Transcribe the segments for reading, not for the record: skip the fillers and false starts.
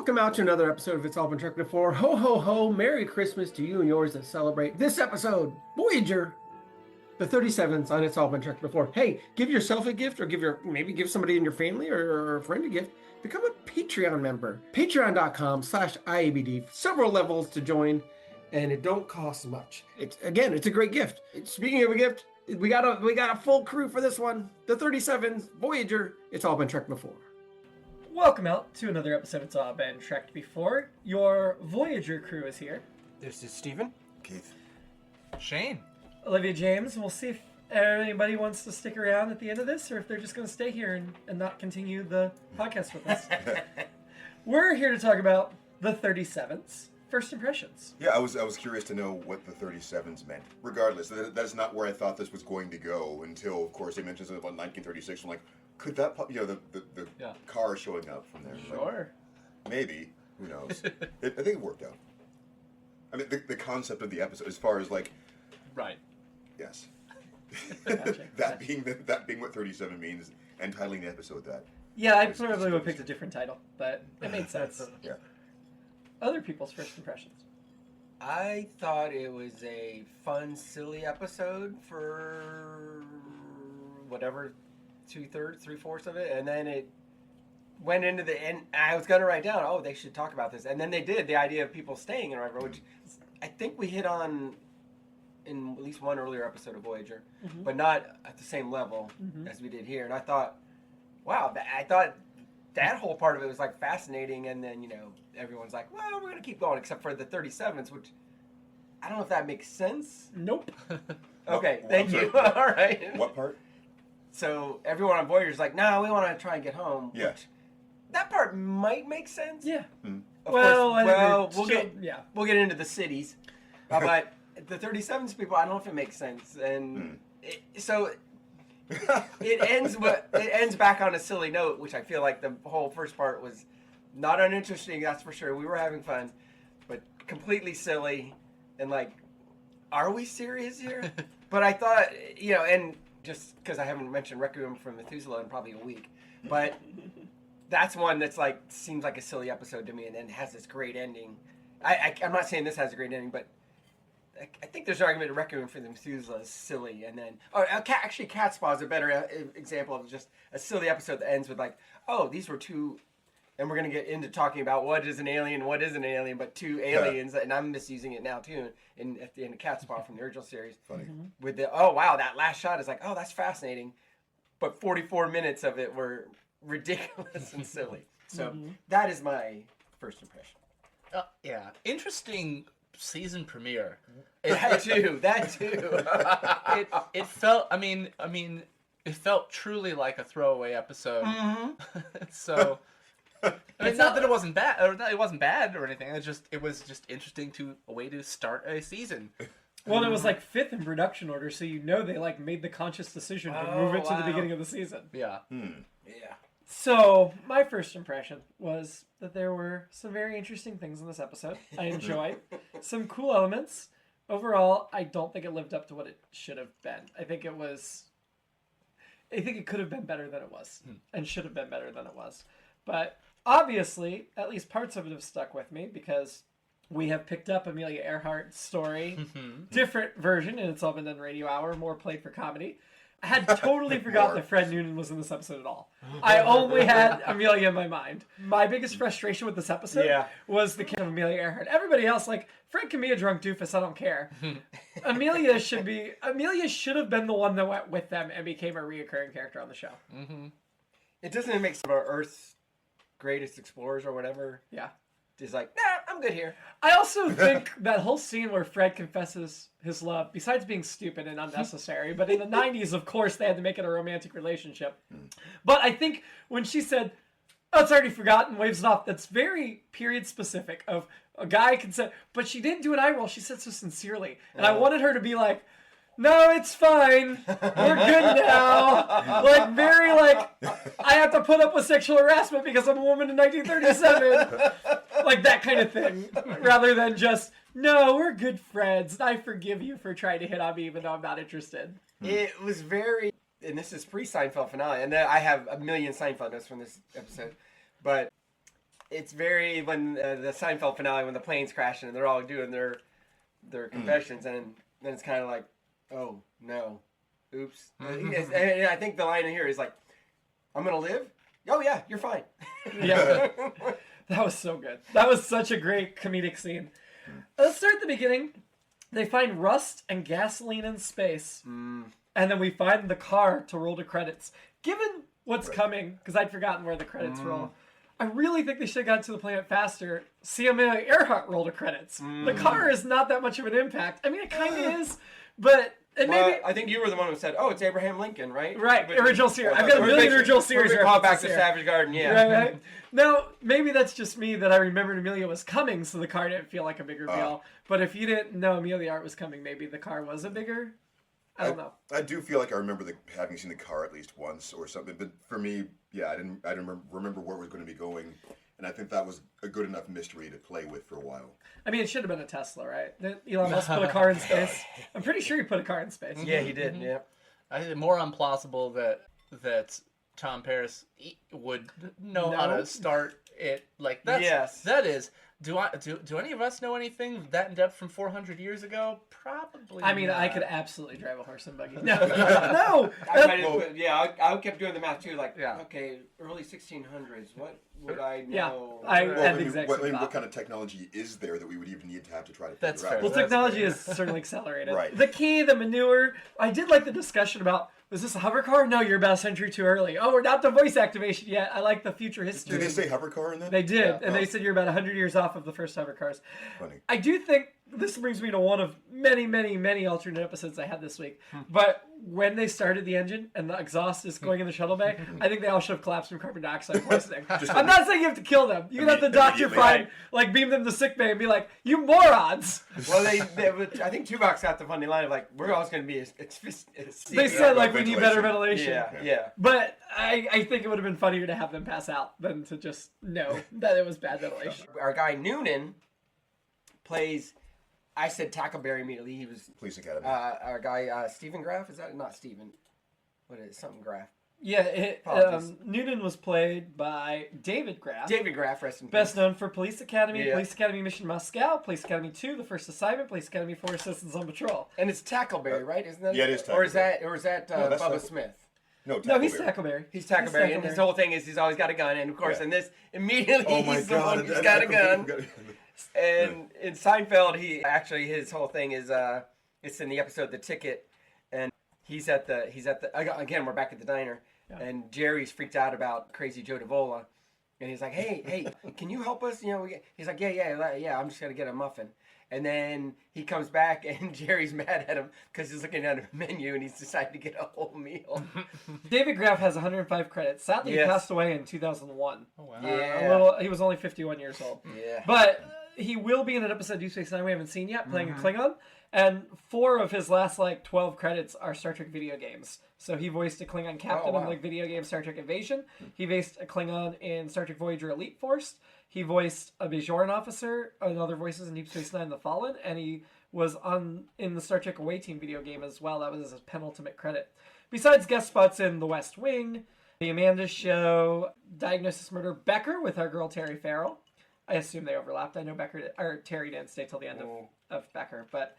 Welcome out to another episode of It's All Been Trucked Before. Ho, ho, ho. Merry Christmas to you and yours that celebrate this episode, Voyager, the 37's on It's All Been Trucked Before. Hey, give yourself a gift or give somebody in your family or a friend a gift. Become a Patreon member. Patreon.com/IABD. Several levels to join, and it don't cost much. It's a great gift. Speaking of a gift, we got a full crew for this one. The 37's, Voyager, It's All Been Trucked Before. Welcome out to another episode of It's All Been Trekked Before. Your Voyager crew is here. This is Steven. Keith. Shane. Olivia James. We'll see if anybody wants to stick around at the end of this or if they're just going to stay here and not continue the podcast with us. We're here to talk about the 37's first impressions. Yeah, I was curious to know what the 37's meant. Regardless, that's not where I thought this was going to go until, of course, they mentioned something about 1936. I'm like, could that, the car showing up from there? Sure. Like, maybe. Who knows? I think it worked out. I mean, the concept of the episode, as far as like... Right. Yes. Gotcha. that being what 37 means, and titling the episode that. Yeah, I probably would have picked a different title, but it made sense. Yeah. Other people's first impressions. I thought it was a fun, silly episode for whatever, 2/3, 3/4 of it, and then it went into the end. I was going to write down, oh, they should talk about this, and then they did, the idea of people staying and whatever, which I think we hit on in at least one earlier episode of Voyager, but not at the same level as we did here, and I thought, wow, I thought that whole part of it was like fascinating, and then, everyone's like, well, we're going to keep going, except for the 37's, which I don't know if that makes sense. Nope. Okay, Well, thank you. All right. What part? So everyone on Voyager's like, no, we want to try and get home. Yeah. Which, that part might make sense. Yeah. Of Well, course, we'll get into the cities. But the 37's people, I don't know if it makes sense. And it ends back on a silly note, which I feel like the whole first part was not uninteresting, that's for sure. We were having fun, but completely silly. And like, are we serious here? But I thought, and just because I haven't mentioned Requiem for Methuselah in probably a week, but that's one that's like, seems like a silly episode to me, and then has this great ending. I'm not saying this has a great ending, but I think there's an argument that Requiem for the Methuselah is silly, and then actually Catspaw is a better example of just a silly episode that ends with like, oh, these were two, and we're gonna get into talking about what is an alien, what isn't an alien, but two aliens, and I'm misusing it now too. At the end of Catspaw from the original series, Funny. with the oh wow, that last shot is like, oh, that's fascinating, but 44 minutes of it were ridiculous and silly. So that is my first impression. Yeah. Interesting season premiere. That too. It felt. I mean, it felt truly like a throwaway episode. So, it's not that it wasn't bad, or that it wasn't bad or anything. It was just interesting a way to start a season. Well, it was like fifth in production order, so they like made the conscious decision to move it to the beginning of the season. Yeah. Yeah. So, my first impression was that there were some very interesting things in this episode. I enjoyed some cool elements. Overall, I don't think it lived up to what it should have been. I think it could have been better than it was, and should have been better than it was. But obviously, at least parts of it have stuck with me, because we have picked up Amelia Earhart's story, different version, and It's All Been Done Radio Hour, more played for comedy. I had totally forgot that Fred Noonan was in this episode at all. I only had Amelia in my mind. My biggest frustration with this episode was the kid of Amelia Earhart. Everybody else, like, Fred can be a drunk doofus, I don't care. Amelia should have been the one that went with them and became a reoccurring character on the show. It doesn't make some of our Earth's greatest explorers or whatever. Yeah. Just like, nah, I'm good here. I also think that whole scene where Fred confesses his love, besides being stupid and unnecessary, but in the 90s, of course, they had to make it a romantic relationship. But I think when she said, oh, it's already forgotten, waves it off, that's very period specific of a guy can say, but she didn't do an eye roll. She said so sincerely. And I wanted her to be like, no, it's fine. We're good now. Like, very like, I have to put up with sexual harassment because I'm a woman in 1937. Like, that kind of thing. Rather than just, no, we're good friends. I forgive you for trying to hit on me even though I'm not interested. It was very, and this is pre-Seinfeld finale, and I have a million Seinfeld notes from this episode, but it's very when the Seinfeld finale when the plane's crashing and they're all doing their confessions and then it's kind of like, oh no, oops. And I think the line in here is like, I'm gonna live. Oh yeah, you're fine. Yeah, that was so good. That was such a great comedic scene. Let's start at the beginning. They find rust and gasoline in space, and then we find the car to roll to credits. Given what's coming, because I'd forgotten where the credits roll, I really think they should have gotten to the planet faster. See Amelia Earhart roll to credits. The car is not that much of an impact. I mean, it kind of is, but... And maybe I think you were the one who said, "Oh, it's Abraham Lincoln, right?" Right, original series. I've got a million original series. We call back to Savage Garden, yeah. Right. Now, maybe that's just me that I remembered Amelia was coming, so the car didn't feel like a bigger deal. But if you didn't know Amelia Art was coming, maybe the car was a bigger. I don't know. I do feel like I remember having seen the car at least once or something. But for me, yeah, I didn't remember where it was going to be going. And I think that was a good enough mystery to play with for a while. I mean, it should have been a Tesla, right? Didn't Elon Musk put a car in space? I'm pretty sure he put a car in space. Yeah, he did. Yeah. I think it's more implausible that Tom Paris would know how to start it. Like that's that is. Do any of us know anything that in depth from 400 years ago? Probably. I mean, not. I could absolutely drive a horse and buggy. No. No. I kept doing the math too. Like, okay, early 1600s. What would I know? Yeah, I had the exact same thought. What kind of technology is there that we would even need to have to try to That's figure fair. out? Well, technology is certainly accelerated. Right. The key, the manure. I did like the discussion about, was this a hover car? No, you're about a century too early. Oh, we're not to voice activation yet. I like the future history. Did they say hover car in that? They did, Yeah. and they said you're about 100 years off of the first hover cars. Funny. I do think this brings me to one of many, many, many alternate episodes I had this week. But when they started the engine and the exhaust is going in the shuttle bay, I think they all should have collapsed from carbon dioxide poisoning. I'm not saying you have to kill them. You can have the doctor find, like, beam them to sick bay and be like, you morons. Well, I think Tuvok's got the funny line of like, we're always going to be. They said like we need better ventilation. Yeah. But I think it would have been funnier to have them pass out than to just know that it was bad ventilation. Our guy Noonan plays. I said Tackleberry immediately. He was Police Academy. our guy Stephen Graff. Is that not Stephen? What is it? Something Graff? Yeah, Noonan was played by David Graff. David Graff, rest in peace. Best known for Police Academy, Yeah. Police Academy Mission Moscow, Police Academy 2, The First Assignment, Police Academy 4, Citizens on Patrol. And it's Tackleberry, right? Isn't that? Yeah, it is Or is Tackleberry. that No, that's Bubba not- Smith? No, No, he's Tackleberry. Tackleberry. He's Tackleberry, and his whole thing is he's always got a gun, and of course, in this immediately Oh my he's the one God! who's got a gun. forgot- And in Seinfeld, his whole thing is it's in the episode The Ticket, and he's at the again we're back at the diner, and Jerry's freaked out about Crazy Joe Davola, and he's like, hey, can you help us? You know, he's like, yeah, I'm just gonna get a muffin. And then he comes back, and Jerry's mad at him because he's looking at a menu, and he's decided to get a whole meal. David Graff has 105 credits. Sadly, he Yes. passed away in 2001. Oh, wow. Yeah. He was only 51 years old. Yeah. But he will be in an episode of Deep Space Nine we haven't seen yet, playing a Klingon. And 4 of his last 12 credits are Star Trek video games. So he voiced a Klingon captain in the video game Star Trek Invasion. He voiced a Klingon in Star Trek Voyager Elite Force. He voiced a Bajoran officer and other voices in Deep Space Nine: The Fallen. And he was in the Star Trek Away Team video game as well. That was his penultimate credit. Besides guest spots in The West Wing, The Amanda Show, Diagnosis Murder, Becker with our girl Terry Farrell. I assume they overlapped. I know Terry didn't stay till the end of Becker, but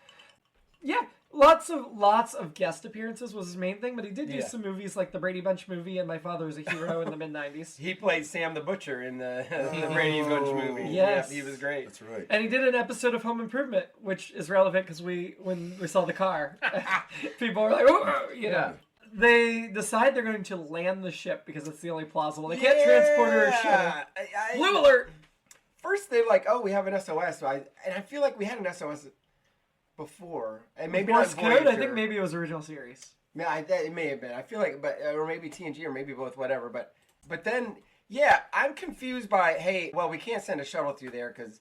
yeah, lots of guest appearances was his main thing. But he did do some movies like the Brady Bunch movie and My Father Was a Hero in the mid-90s. He played Sam the Butcher in the Brady Bunch movie. Yes. Yeah, he was great. That's right. And he did an episode of Home Improvement, which is relevant because when we saw the car, people were like, oh, you know. They decide they're going to land the ship because it's the only plausible. They can't transport her or ship. Blue alert! First, they're like, "Oh, we have an SOS," and I feel like we had an SOS before, and maybe Morse not code. Voyager. I think maybe it was original series. Yeah, it may have been. I feel like, or maybe TNG, or maybe both, whatever. But then, yeah, I'm confused by, hey, well, we can't send a shuttle through there because,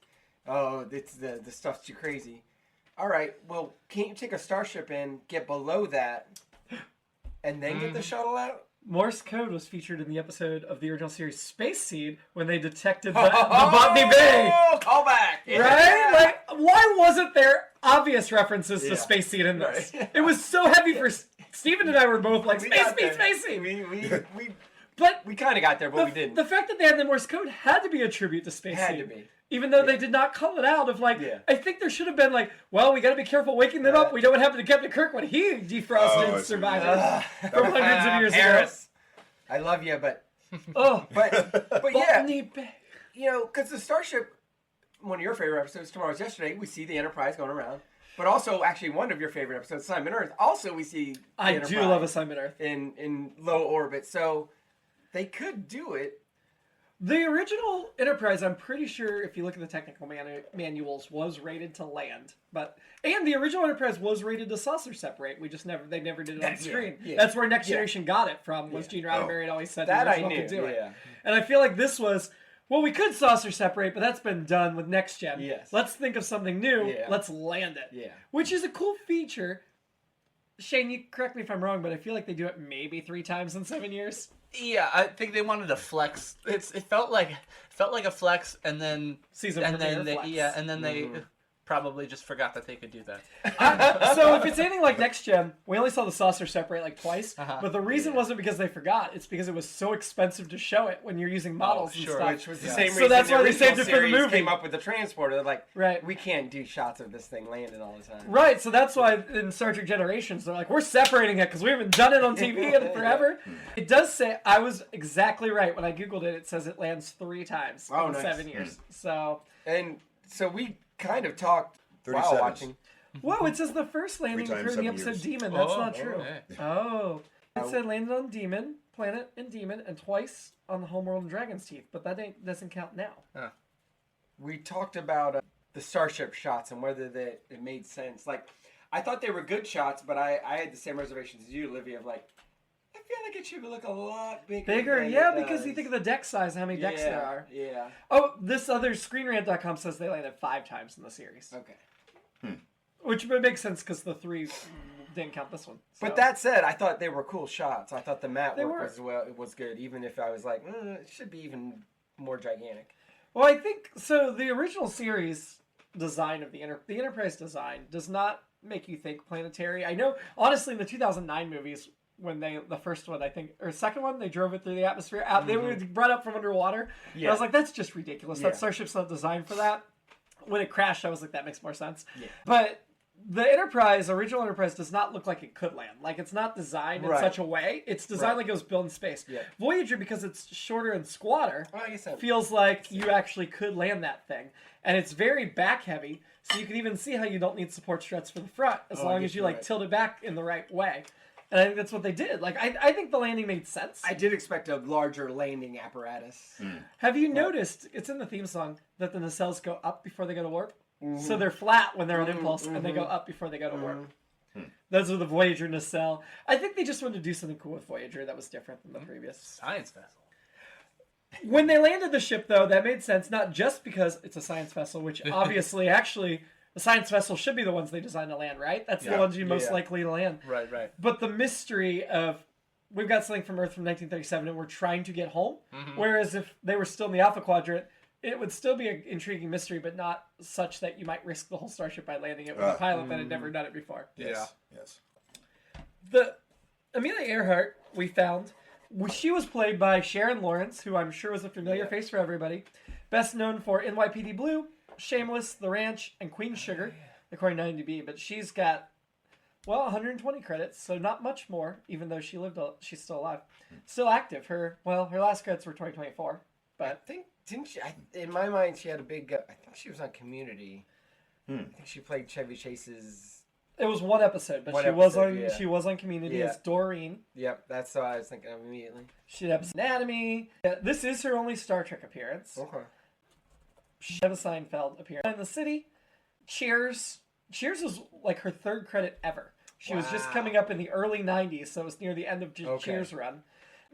it's the stuff's too crazy. All right, well, can't you take a starship in, get below that, and then get the shuttle out? Morse code was featured in the episode of the original series Space Seed when they detected the Botany Bay. Callback! Yeah. Right? Like, why wasn't there obvious references to Space Seed in this? Right. It was so heavy for Steven and I were both like, Space Seed! We But We kind of got there, but we didn't. The fact that they had the Morse code had to be a tribute to Space Had Seed. to be. Even though they did not call it out of like, I think there should have been like, well, we got to be careful waking them up. We know what happened to Captain Kirk when he defrosted Survivor from hundreds of years ago. I love you, but Oh, but yeah, Botany Bay. you know, because the Starship, one of your favorite episodes, Tomorrow's Yesterday, we see the Enterprise going around. But also, actually, one of your favorite episodes, Assignment Earth, also we see the I Enterprise do love Assignment Earth. in low orbit. So they could do it. The original Enterprise, I'm pretty sure, if you look at the technical manuals, was rated to land. And the original Enterprise was rated to saucer separate. They never did it on screen. Yeah. That's where Next Generation got it from. Was Gene Roddenberry had always said That the I original knew. could do it. Yeah. And I feel like this was, well, we could saucer separate, but that's been done with Next Gen. Yes. Let's think of something new. Yeah. Let's land it. Yeah. Which is a cool feature. Shane, you correct me if I'm wrong, but I feel like they do it maybe 3 times in 7 years. Yeah, I think they wanted to flex. It felt like a flex, and then they probably just forgot that they could do that. So if it's anything like Next Gen, we only saw the saucer separate like twice. But the reason wasn't because they forgot; it's because it was so expensive to show it when you're using models and stuff. Which was the same reason So that's why they original saved it for the series movie. Came up with the transporter. They're like, Right. we can't do shots of this thing landing all the time. Right, so that's why in Star Trek Generations, they're like, we're separating it because we haven't done it on TV in forever. It does say, I was exactly right when I Googled it, it says it lands 3 times in nice. 7 years. So, And so we kind of talked while 37's. watching. whoa, it says the first landing 3 times occurred in the 7 episode years. Demon. That's Oh, not true. okay. Oh. It said landed on Demon, Planet, and Demon, and twice on the homeworld and Dragon's Teeth, but that doesn't count now. We talked about the Starship shots and whether it made sense. Like, I thought they were good shots, but I had the same reservations as you, Olivia, of like, I feel like it should look a lot bigger. Bigger, than yeah, it because does. you think of the deck size and how many decks there are. Yeah. Oh, this other ScreenRant.com says they landed 5 times in the series. Okay. Which would make sense because the 3 didn't count this one. So. But that said, I thought they were cool shots. I thought the mat They work were. was good, even if I was like, it should be even more gigantic. Well, I think so. The original series design of the Enterprise design does not make you think planetary. I know, honestly, in the 2009 movies, when the first one, I think, or second one, they drove it through the atmosphere. They were brought up from underwater. Yeah. And I was like, that's just ridiculous. Yeah. That Starship's not designed for that. When it crashed, I was like, that makes more sense. Yeah. But the original Enterprise, does not look like it could land. Like, it's not designed in Right. such a way. It's designed Right. like it was built in space. Yeah. Voyager, because it's shorter and squatter, Well, I guess that feels like you actually could land that thing. And it's very back heavy, so you can even see how you don't need support struts for the front as I long guess as you you're like right. tilt it back in the right way. And I think that's what they did. Like, I think the landing made sense. I did expect a larger landing apparatus. Have you noticed, it's in the theme song, that the nacelles go up before they go to warp? So they're flat when they're on impulse, and they go up before they go to warp. Those are the Voyager nacelle. I think they just wanted to do something cool with Voyager that was different than the previous. Science vessel. When they landed the ship, though, that made sense, not just because it's a science vessel, which obviously, actually, the science vessel should be the ones they designed to land, right? That's the ones you're most likely to land. Right, right. But the mystery of, we've got something from Earth from 1937 and we're trying to get home, whereas if they were still in the Alpha Quadrant, it would still be an intriguing mystery, but not such that you might risk the whole starship by landing it with a pilot that had never done it before. Yes. Yes. The Amelia Earhart we found, she was played by Sharon Lawrence, who I'm sure was a familiar face for everybody. Best known for NYPD Blue, Shameless, The Ranch, and Queen Sugar, according to IMDb. But she's got, 120 credits, so not much more, even though she's still alive. Still active. Her last credits were 2024. But I think, didn't she? In my mind, she had a big. I think she was on Community. I think she played Chevy Chase's. it was one episode, but One she was episode, on yeah. she was on Community Yeah. as Doreen. Yep, that's what I was thinking of immediately. She had Anatomy. This is her only Star Trek appearance. Okay. She had a Seinfeld appearance in the city. Cheers. Cheers was like her 3rd credit ever. She was just Wow. coming up in the early 90s, so it was near the end of Okay. Cheers' run.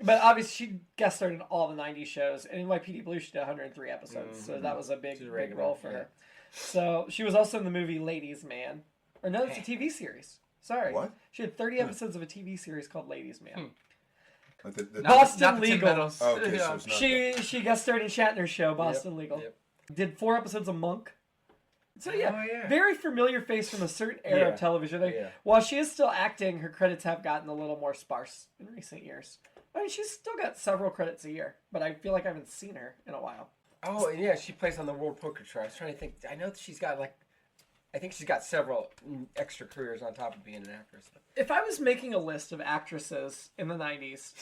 But obviously, she guest starred in all the 90s shows. And in NYPD Blue, she did 103 episodes. So that was a big, She's a big regular, role for yeah. her. So she was also in the movie Ladies Man. Or no, it's a TV series. Sorry. What? She had 30 episodes of a TV series called Ladies Man. Like the- Boston Not the Tim Legal. Meadows. Oh, okay, so it's not She guest starred in Shatner's show, Boston Legal. Yep. Did 4 episodes of Monk. So yeah, Oh, yeah. very familiar face from a certain era Yeah. of television. Like, Yeah. while she is still acting, her credits have gotten a little more sparse in recent years. I mean, she's still got several credits a year, but I feel like I haven't seen her in a while. Oh, and yeah, she plays on the World Poker Tour. I was trying to think. I know that she's got I think she's got several extra careers on top of being an actress. If I was making a list of actresses in the 90s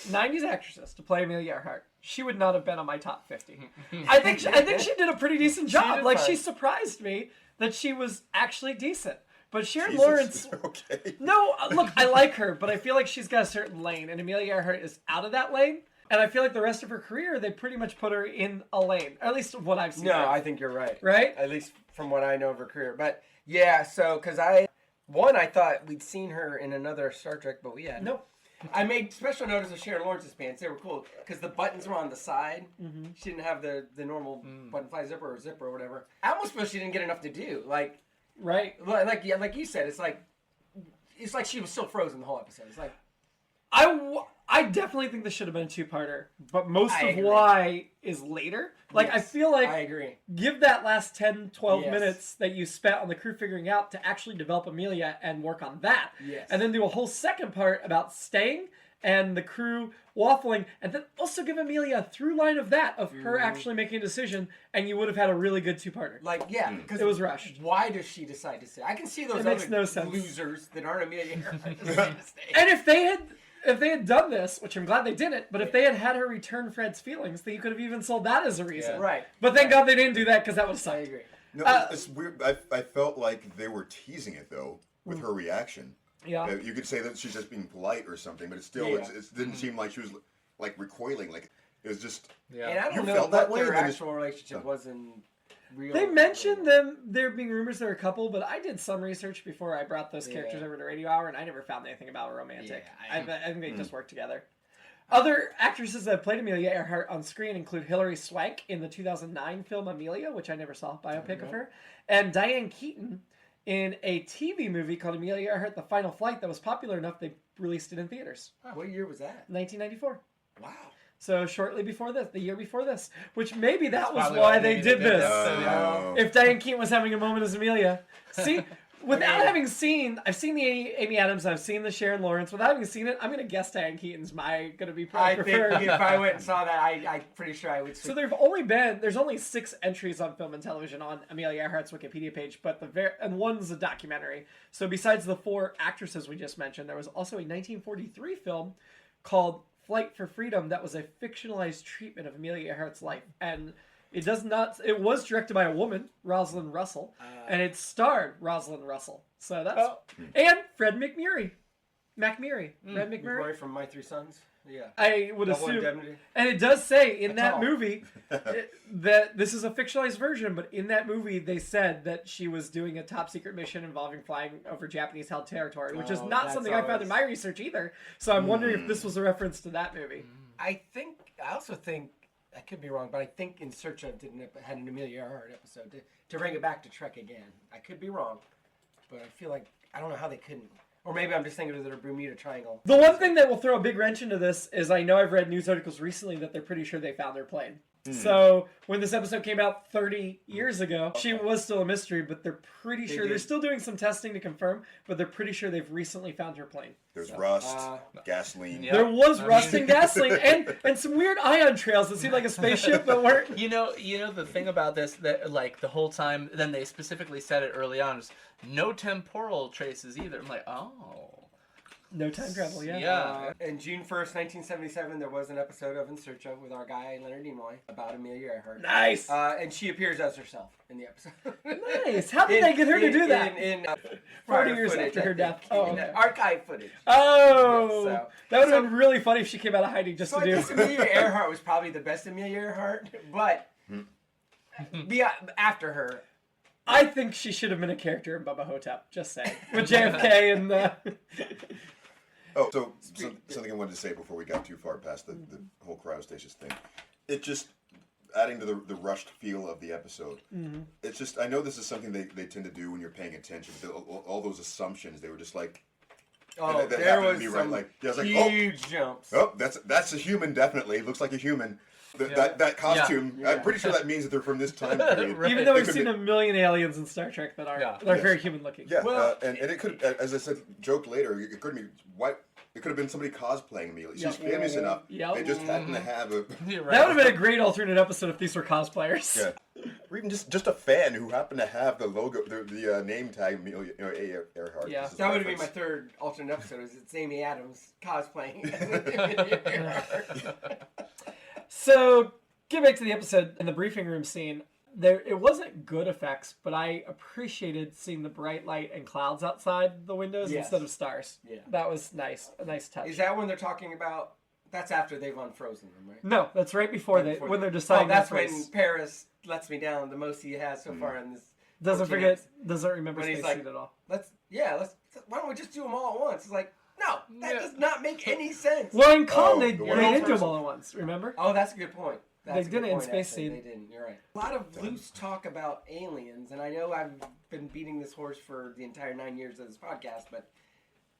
actresses to play Amelia Earhart, she would not have been on my top 50. I think she did a pretty decent job. Like, she surprised me that she was actually decent. But Sharon Lawrence... Okay. No, look, I like her, but I feel like she's got a certain lane, and Amelia Earhart is out of that lane. And I feel like the rest of her career, they pretty much put her in a lane. Or at least what I've seen. No, I think you're right. Right? At least from what I know of her career. But, yeah, so, because I thought we'd seen her in another Star Trek, but we hadn't. Nope. I made special notice of Sharon Lawrence's pants. They were cool, because the buttons were on the side. Mm-hmm. She didn't have the normal button-fly zipper or whatever. I almost feel she didn't get enough to do. Like... Right. Like you said, it's like she was still frozen the whole episode. It's like I definitely think this should have been a two-parter, but most of why is later. Like, yes, I feel like I agree. Give that last 10, 12 minutes that you spent on the crew figuring out to actually develop Amelia and work on that. Yes. And then do a whole second part about staying and the crew waffling, and then also give Amelia a through line of that, of her actually making a decision, and you would have had a really good two-parter. Like, yeah, because it was rushed. Why does she decide to stay? I can see those other losers that aren't Amelia Earhart decide to stay. And if they had done this, which I'm glad they didn't, but if they had her return Fred's feelings, then you could have even sold that as a reason. Yeah. Right. But thank God they didn't do that, because that would have sucked. I agree. No, it's weird. I felt like they were teasing it, though, with her reaction. Yeah. You could say that she's just being polite or something, but it still it didn't seem like she was like recoiling. Like, it was just. Yeah. And I don't know felt what that way, their actual relationship was in real. They mentioned there being rumors they're a couple, but I did some research before I brought those characters over to Radio Hour, and I never found anything about a romantic. Yeah, I think they just work together. Other actresses that have played Amelia Earhart on screen include Hilary Swank in the 2009 film Amelia, which I never saw, biopic of her, and Diane Keaton in a TV movie called Amelia Earhart: The Final Flight that was popular enough they released it in theaters. What year was that? 1994. Wow. So shortly before this, the year before this, which maybe that was why they did this. If Diane Keaton was having a moment as Amelia. See, without having seen, I've seen the Amy Adams, I've seen the Sharon Lawrence. Without having seen it, I'm going to guess Diane Keaton's going to be preferred. I think if I went and saw that, I'm pretty sure I would. So there's only 6 entries on film and television on Amelia Earhart's Wikipedia page, but and one's a documentary. So besides the 4 actresses we just mentioned, there was also a 1943 film called Flight for Freedom that was a fictionalized treatment of Amelia Earhart's life, and it was directed by a woman, Rosalind Russell, and it starred Rosalind Russell. So that's and Fred McMurray. Fred McMurray from My Three Sons. Yeah, I would Double assume. Indemnity. And it does say in that movie that this is a fictionalized version, but in that movie they said that she was doing a top secret mission involving flying over Japanese held territory, which is not something I found in my research either. So I'm wondering if this was a reference to that movie. I also think, I could be wrong, but I think In Search of had an Amelia Earhart episode to bring it back to Trek again. I could be wrong, but I feel like, I don't know how they couldn't. Or maybe I'm just thinking of the Bermuda Triangle. The one thing that will throw a big wrench into this is I know I've read news articles recently that they're pretty sure they found their plane. So when this episode came out 30 years ago, she was still a mystery, but they're pretty sure. They're still doing some testing to confirm, but they're pretty sure they've recently found her plane. There's rust, gasoline. There was rust and gasoline, and some weird ion trails that seemed like a spaceship, but weren't. You know the thing about this, that like the whole time, then they specifically said it early on, is no temporal traces either. I'm like, oh. No time travel, yeah. Yeah. And June 1st, 1977, there was an episode of In Search of with our guy Leonard Nimoy about Amelia Earhart. Nice. And she appears as herself in the episode. Nice. How did they get her to do that? In 40 years after her death. Archive footage. Oh. Yeah, so, that would have been really funny if she came out of hiding just to do. I guess Amelia Earhart was probably the best Amelia Earhart, but after her. I think she should have been a character in Bubba Hotep. Just saying, with JFK and. So something I wanted to say before we got too far past the whole cryostasis thing. It just, adding to the rushed feel of the episode, it's just, I know this is something they tend to do when you're paying attention, but all those assumptions, they were just like, oh, that there was to be some right. Like, yeah, I was like, huge jumps. Oh, that's a human, definitely. Looks like a human. That costume, I'm pretty sure that means that they're from this time period. Right. Even though we've seen a million aliens in Star Trek that are very human looking. Yeah, and it could, as I said, joke later, it occurred to me, It could have been somebody cosplaying Amelia. She's Yep. famous enough. Yep. They just happen to have a, You're right. That would have been a great alternate episode if these were cosplayers. yeah, or even just a fan who happened to have the logo, the name tag Amelia, Earhart. Yeah. This is That would reference. be my third alternate episode. Is it's Amy Adams cosplaying? So, get back to the episode and the briefing room scene. It wasn't good effects, but I appreciated seeing the bright light and clouds outside the windows Yes. instead of stars. Yeah. That was nice. A nice touch. Is that when they're talking about? That's after they've unfrozen them, right? No, that's right before Right they before when they- they're deciding. that's that when race. Paris lets me down the most he has so far in this. Doesn't 14 forget. episodes. Doesn't remember When he's Space like, Suit at all. Let's. Why don't we just do them all at once? It's like, no, that does not make any sense. Well, in Con, Oh, they the did one do them person. all at once. Remember? Oh, that's a good point. That's They a good did it in point, Space actually. Seed. They didn't. You're right. A lot of loose talk about aliens, and I know I've been beating this horse for the entire 9 years of this podcast, but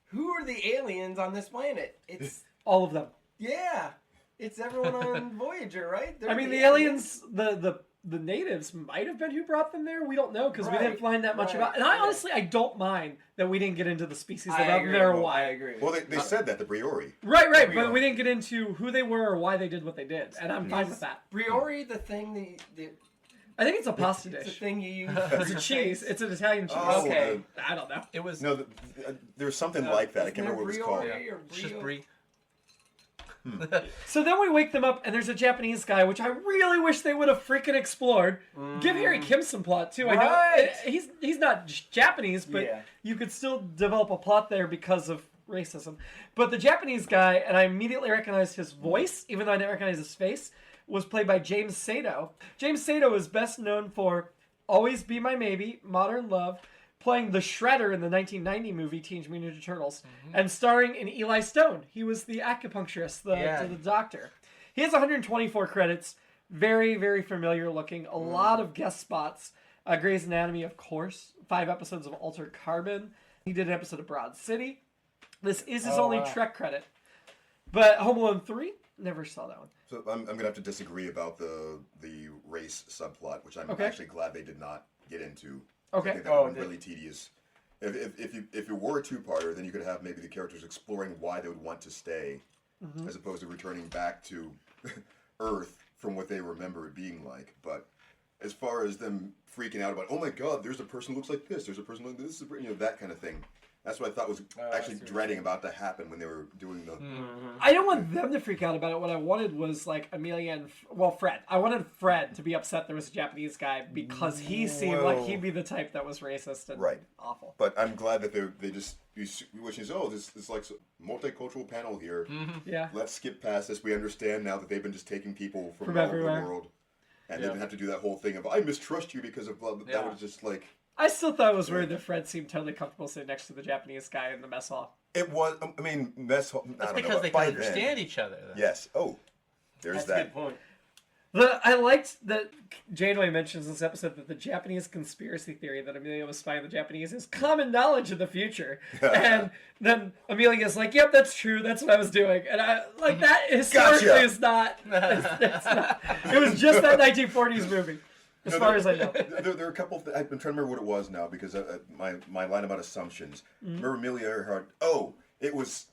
who are the aliens on this planet? It's All of them. yeah, it's everyone on Voyager, right? They're I mean, the aliens, the natives might have been who brought them there. We don't know because we Right, didn't find that much right, about. And I yeah. honestly, I don't mind that we didn't get into the species I of agree. there or I why. agree. Well, they said that the Briori. Right, We but are. we didn't get into who they were or why they did what they did, and I'm fine with that. Briori, the thing the I think it's a pasta it's a dish. thing you use. It's a cheese. It's an Italian cheese. Oh, Okay. I don't know. It was No, there's something like that. I Isn't can't remember what it there was called. Briori or it's just Brio? Brie. So then we wake them up, and there's a Japanese guy, which I really wish they would have freaking explored. Give Harry Kim some plot too. I know Right. he's not Japanese, but Yeah. you could still develop a plot there because of racism. But the Japanese guy, and I immediately recognized his voice, even though I didn't recognize his face, was played by James Sato. James Sato is best known for Always Be My Maybe, Modern Love, playing the Shredder in the 1990 movie Teenage Mutant Ninja Turtles, and starring in Eli Stone. He was the acupuncturist, the doctor. He has 124 credits. Very, very familiar looking. A lot of guest spots. Grey's Anatomy, of course. 5 episodes of Altered Carbon. He did an episode of Broad City. This is his only Trek credit. But Home Alone 3, never saw that one. So I'm going to have to disagree about the race subplot, which I'm Okay. actually glad they did not get into. Okay. I think that would have been really tedious. If it were a two-parter, then you could have maybe the characters exploring why they would want to stay, as opposed to returning back to Earth from what they remember it being like. But as far as them freaking out about, oh my God, there's a person who looks like this, there's a person like this, that kind of thing. That's what I thought was actually dreading about to happen when they were doing the. I don't want them to freak out about it. What I wanted was like Amelia and Fred. I wanted Fred to be upset there was a Japanese guy because he seemed like he'd be the type that was racist and Right. awful. But I'm glad that they just which is this like multicultural panel here. Yeah. Let's skip past this. We understand now that they've been just taking people from From all over everywhere. the world, and they didn't have to do that whole thing of I mistrust you because of blah. That Yeah. was just like I still thought it was weird that Fred seemed totally comfortable sitting next to the Japanese guy in the mess hall. it was. I mean, That's because they can understand each other. Then. Yes. Oh, there's That's a that. good point. I liked that Janeway mentions in this episode that the Japanese conspiracy theory that Amelia was spying the Japanese is common knowledge of the future. And then Amelia's like, yep, that's true. That's what I was doing. And I like that historically Gotcha. is not, it's not. It was just that 1940s movie, as far as I know. There are a couple. I'm trying to remember what it was now because my line about assumptions. Remember Amelia Earhart? Oh, it was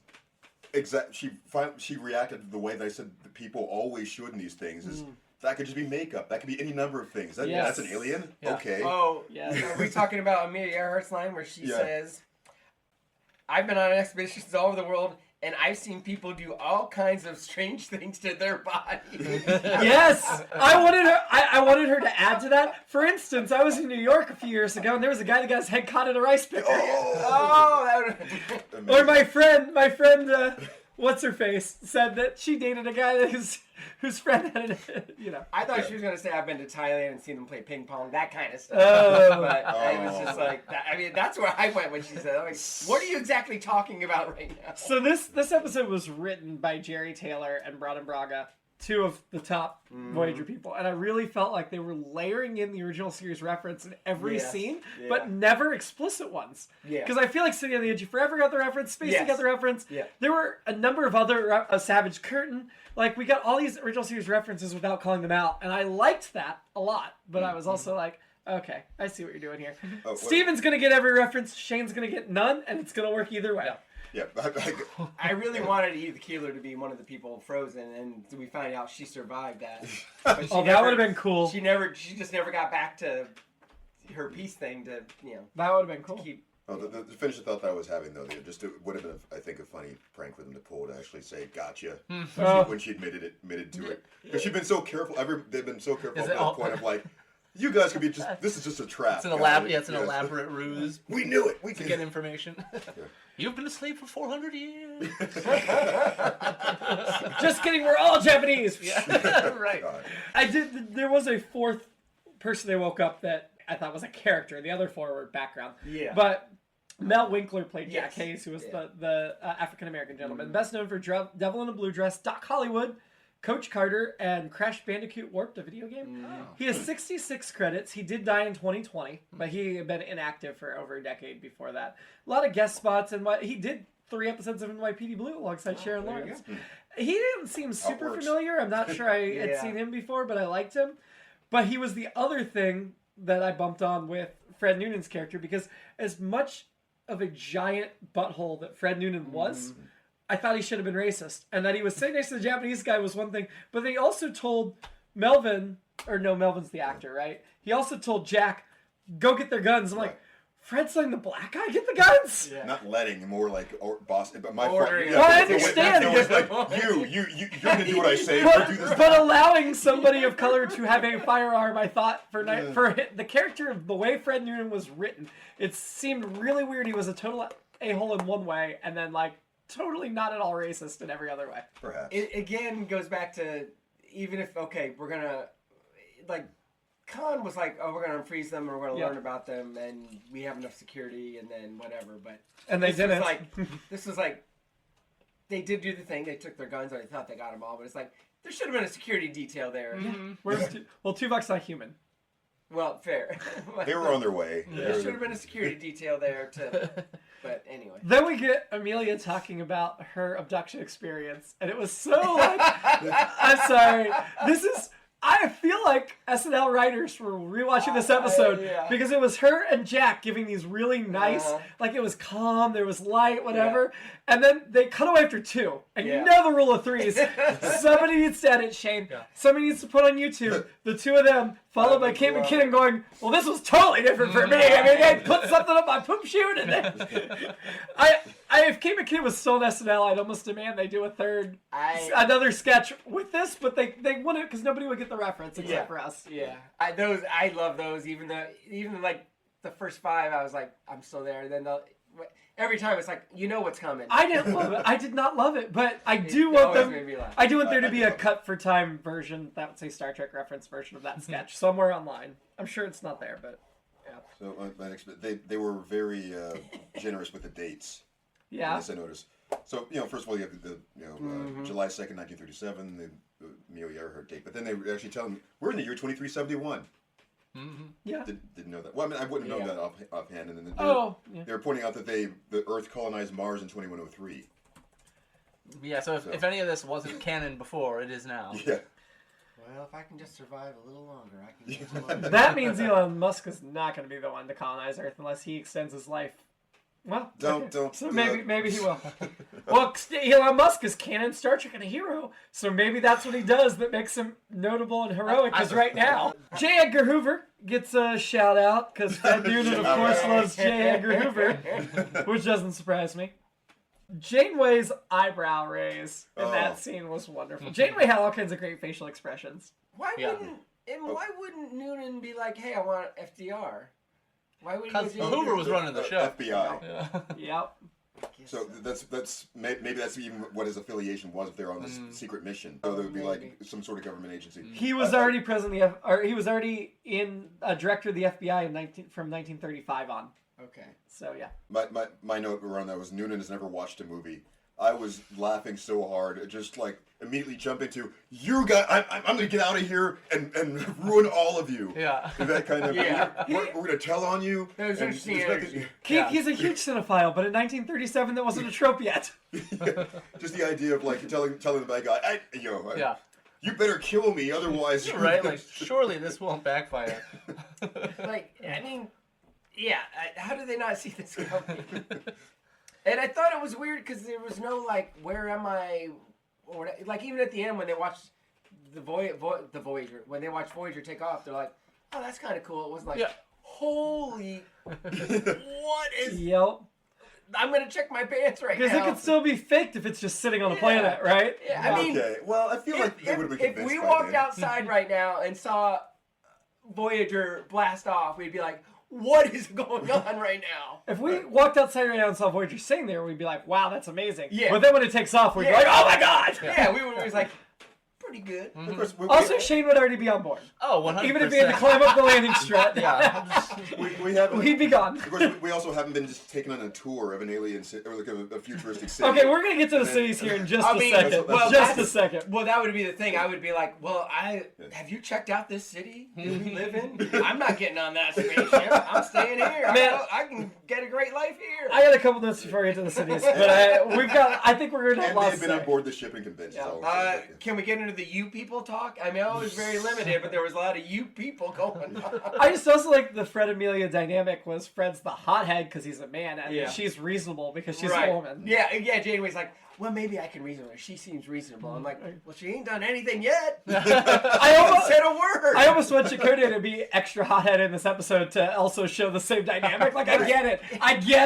exact. She reacted the way that I said the people always should in these things. Is that could just be makeup? That could be any number of things. Yes. That's an alien. Yeah. Okay. Oh, Yes. Are we talking about Amelia Earhart's line where she Yeah. says, "I've been on expeditions all over the world, and I've seen people do all kinds of strange things to their body." Yes, I wanted her to add to that. For instance, I was in New York a few years ago, and there was a guy that got his head caught in a rice picker. Oh, that would... Or my friend, what's her face, said that she dated a guy whose friend had it. I thought she was gonna say I've been to Thailand and seen them play ping pong, that kind of stuff. Oh. But I was just like, I mean, that's where I went when she said, I'm like, "What are you exactly talking about right now?" So this episode was written by Jerry Taylor and Braden Braga, 2 of the top Voyager people, and I really felt like they were layering in the original series reference in every Yes. scene, Yeah. but never explicit ones. Yeah. Because I feel like City on the Edge of Forever got the reference, Spacey Yes. got the reference. Yeah. There were a number of other Savage Curtain. Like, we got all these original series references without calling them out, and I liked that a lot, but I was also like, okay, I see what you're doing here. what- Steven's going to get every reference, Shane's going to get none, and it's going to work either way. Yeah. I really wanted Edith Keeler to be one of the people frozen, and we find out she survived that. But Oh, that would have been cool. She just never got back to her peace thing to That would have been cool. keep. Oh, the finish of thought that I was having though, it would have been, I think, a funny prank for them to pull, to actually say "gotcha" when she admitted to it, because she'd been so careful. They've been so careful up to the point of like, you guys could be just. This is just a trap. It's an elaborate ruse. We knew it. We to can get information. You've been a slave for 400 years. Just kidding, we're all Japanese. Right. God. There was a fourth person they woke up that I thought was a character. The other four were background. Yeah. But Mel Winkler played Jack Yes. Hayes, who was the African American gentleman, best known for Devil in a Blue Dress, Doc Hollywood, Coach Carter, and Crash Bandicoot Warped, a video game. He has 66 credits. He did die in 2020, but he had been inactive for over a decade before that. A lot of guest spots, and he did 3 episodes of NYPD Blue alongside Sharon Lawrence. He didn't seem super familiar. I'm not sure I had seen him before, but I liked him. But he was the other thing that I bumped on with Fred Noonan's character, because as much of a giant butthole that Fred Noonan was, I thought he should have been racist. And that he was sitting next to the Japanese guy was one thing, but they also told Melvin's the actor, right? He also told Jack, go get their guns. I'm like, Fred's letting the black guy get the guns? Yeah. Not letting, more like boss. But my Ordering. fault. Well, I understand. No, it's like you're gonna do what I say. Or do this. But allowing somebody of color to have a firearm, I thought, for the character of the way Fred Noonan was written, it seemed really weird. He was a total a-hole in one way, and then like totally not at all racist in every other way. Perhaps. It again goes back to, even if we're gonna like. Khan was like, oh, we're going to unfreeze them, or we're going to learn about them, and we have enough security, and then whatever. But they didn't. This was like, they did do the thing. They took their guns, or they thought they got them all, but it's like, there should have been a security detail there. Well, Tuvok's not human. Well, fair. They were on their way. There should have been a security detail there but anyway. Then we get Amelia talking about her abduction experience, and it was so like, I'm sorry, I feel like SNL writers were rewatching this episode because it was her and Jack giving these really nice, like it was calm, there was light, whatever, and then they cut away after 2. And you know the rule of 3s. Somebody needs to edit, Shane. Somebody needs to put on YouTube the 2 of them, followed by Kate McKinnon going, well, this was totally different for me. I mean, they put something up my poop chute, and then if Kate McKinnon was still in SNL, I'd almost demand they do another sketch with this, but they wouldn't, because nobody would get the reference except for us. Yeah, I love those. Even like the first 5, I was like, I'm still there. And then every time it's like, you know what's coming. I didn't love it. I did not love it, but I do want them. Made me laugh. I do want there to be a cut for time version, that would say Star Trek reference version of that sketch somewhere online. I'm sure it's not there, but So they were very generous with the dates. yeah. Yes, I noticed. So first of all, you have the July 2nd, 1937, the Amelia Earhart date, but then they were actually telling me we're in the year 2371. Yeah. Didn't know that. Well, I mean, I wouldn't have known that offhand. And then they were pointing out that the Earth colonized Mars in 2103. Yeah. So if any of this wasn't canon before, it is now. Yeah. Well, if I can just survive a little longer, I can get some longer. That means Elon Musk is not going to be the one to colonize Earth unless he extends his life. Well, Don't. So maybe he will. Well, Elon Musk is canon Star Trek and a hero, so maybe that's what he does that makes him notable and heroic. Because right now, J. Edgar Hoover gets a shout out because Fred Noonan, of course, loves J. Edgar Hoover, which doesn't surprise me. Janeway's eyebrow raise in that scene was wonderful. Janeway had all kinds of great facial expressions. Why wouldn't Noonan be like, hey, I want FDR? Why would Because Hoover was running the show. FBI. Yep. So that's maybe that's even what his affiliation was if they're on this secret mission. So there would be like some sort of government agency. He was already he was already in a director of the FBI from 1935 on. Okay. So yeah. My note around that was Noonan has never watched a movie. I was laughing so hard, just like immediately jumping to you guys. I'm going to get out of here and ruin all of you. Yeah. That kind of we're going to tell on you. That was interesting energy. He's a huge cinephile, but in 1937 that wasn't a trope yet. Just the idea of like telling the bad guy, you better kill me, otherwise. Right? Like, surely this won't backfire. Like, I mean, how do they not see this coming? And I thought it was weird because there was no like, where am I? Or like even at the end when they watched the Voyager, when they watched Voyager take off, they're like, oh, that's kind of cool. It was like, holy, what is? Yep. I'm gonna check my pants right now. Because it could still be faked if it's just sitting on the planet, right? Yeah, I mean, okay. Well, I feel like they would have been if convinced we by walked then. outside right now and saw Voyager blast off, we'd be like, what is going on right now? If we walked outside right now and saw Voyager sitting there, we'd be like, wow, that's amazing. Yeah. But then when it takes off, we'd be like, oh my god! Yeah, we was like, pretty good. Of course, Also, Shane would already be on board. Oh, 100%. Even if he had to climb up the landing strut, we haven't. he'd be gone. Of course, we also haven't been just taken on a tour of an alien or like a futuristic city. Okay, we're gonna get to the cities here in just a second. well, Just a second. Well, that would be the thing. I would be like, well, have you checked out this city that we live in? I'm not getting on that spaceship. I'm staying here. Man, I can get a great life here. I got a couple notes before we get to the cities, but I think we're gonna And lost they've been on board the ship and convinced. Can we get into the you people talk? I mean, I was very limited, but there was a lot of you people going on. I just also like the Fred Amelia dynamic was Fred's the hothead because he's a man, and she's reasonable because she's a woman. Yeah, Janeway's like, well, maybe I can reason with her. She seems reasonable. I'm like, well, she ain't done anything yet. I almost said a word. I almost want Chakotay to be extra hothead in this episode to also show the same dynamic. Like, I get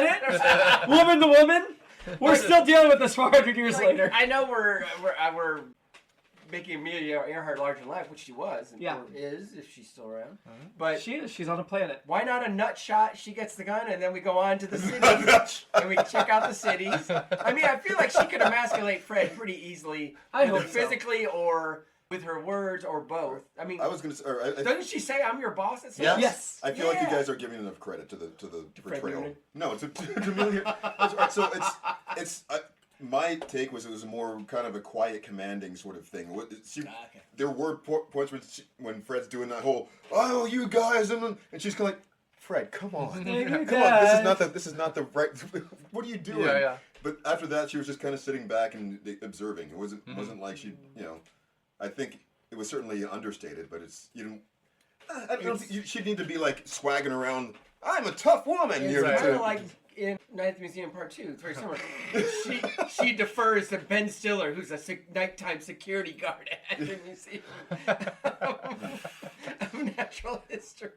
it. Woman to woman. We're still dealing with this 400 years later. I know we're making Amelia Earhart larger than life, which she was, and or is if she's still around. But she is. She's on a planet. Why not a nut shot? She gets the gun, and then we go on to the cities, and we check out the cities. I mean, I feel like she could emasculate Fred pretty easily, either physically or with her words, or both. I mean, I was gonna say, doesn't she say, "I'm your boss"? At Yes. I feel like you guys are giving enough credit to the portrayal. No, to Amelia. So it's. My take was it was more kind of a quiet, commanding sort of thing. There were points when Fred's doing that whole, oh, you guys, and she's kind of like, Fred, come on, come on, this is not the right. What are you doing? Yeah. But after that, she was just kind of sitting back and observing. It wasn't like she, I think it was certainly understated, but I don't think she'd need to be like swagging around. I'm a tough woman. It's kind of like in Ninth Museum Part 2. It's very similar. she defers to Ben Stiller, who's a nighttime security guard at the Museum of Natural History.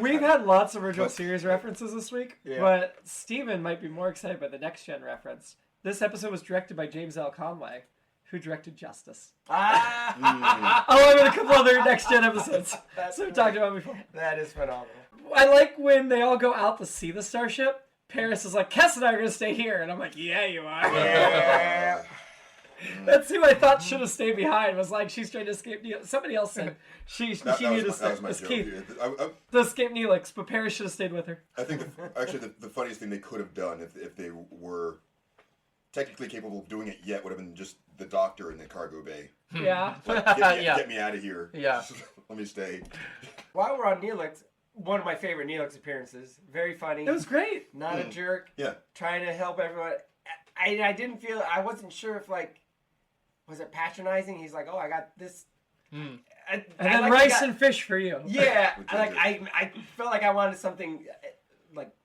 We've had lots of original series references this week, but Steven might be more excited by the Next Gen reference. This episode was directed by James L. Conway, who directed Justice. Along with a couple other Next Gen episodes. So we talked about before. That is phenomenal. I like when they all go out to see the starship. Paris is like, Cass and I are going to stay here. And I'm like, yeah, you are. Yeah. That's who I thought should have stayed behind. Was like, she's trying to escape Neelix. Somebody else said she needed to stay. To escape Neelix, but Paris should have stayed with her. I think the funniest thing they could have done if they were technically capable of doing it yet would have been just the doctor in the cargo bay. Yeah. Like, get me out of here. Yeah. Let me stay. While we're on Neelix, one of my favorite Neelix appearances. Very funny. It was great. Not a jerk. Yeah. Trying to help everyone. I didn't feel. I wasn't sure if was it patronizing? He's like, oh, I got this. And then rice and fish for you. Yeah. I felt like I wanted something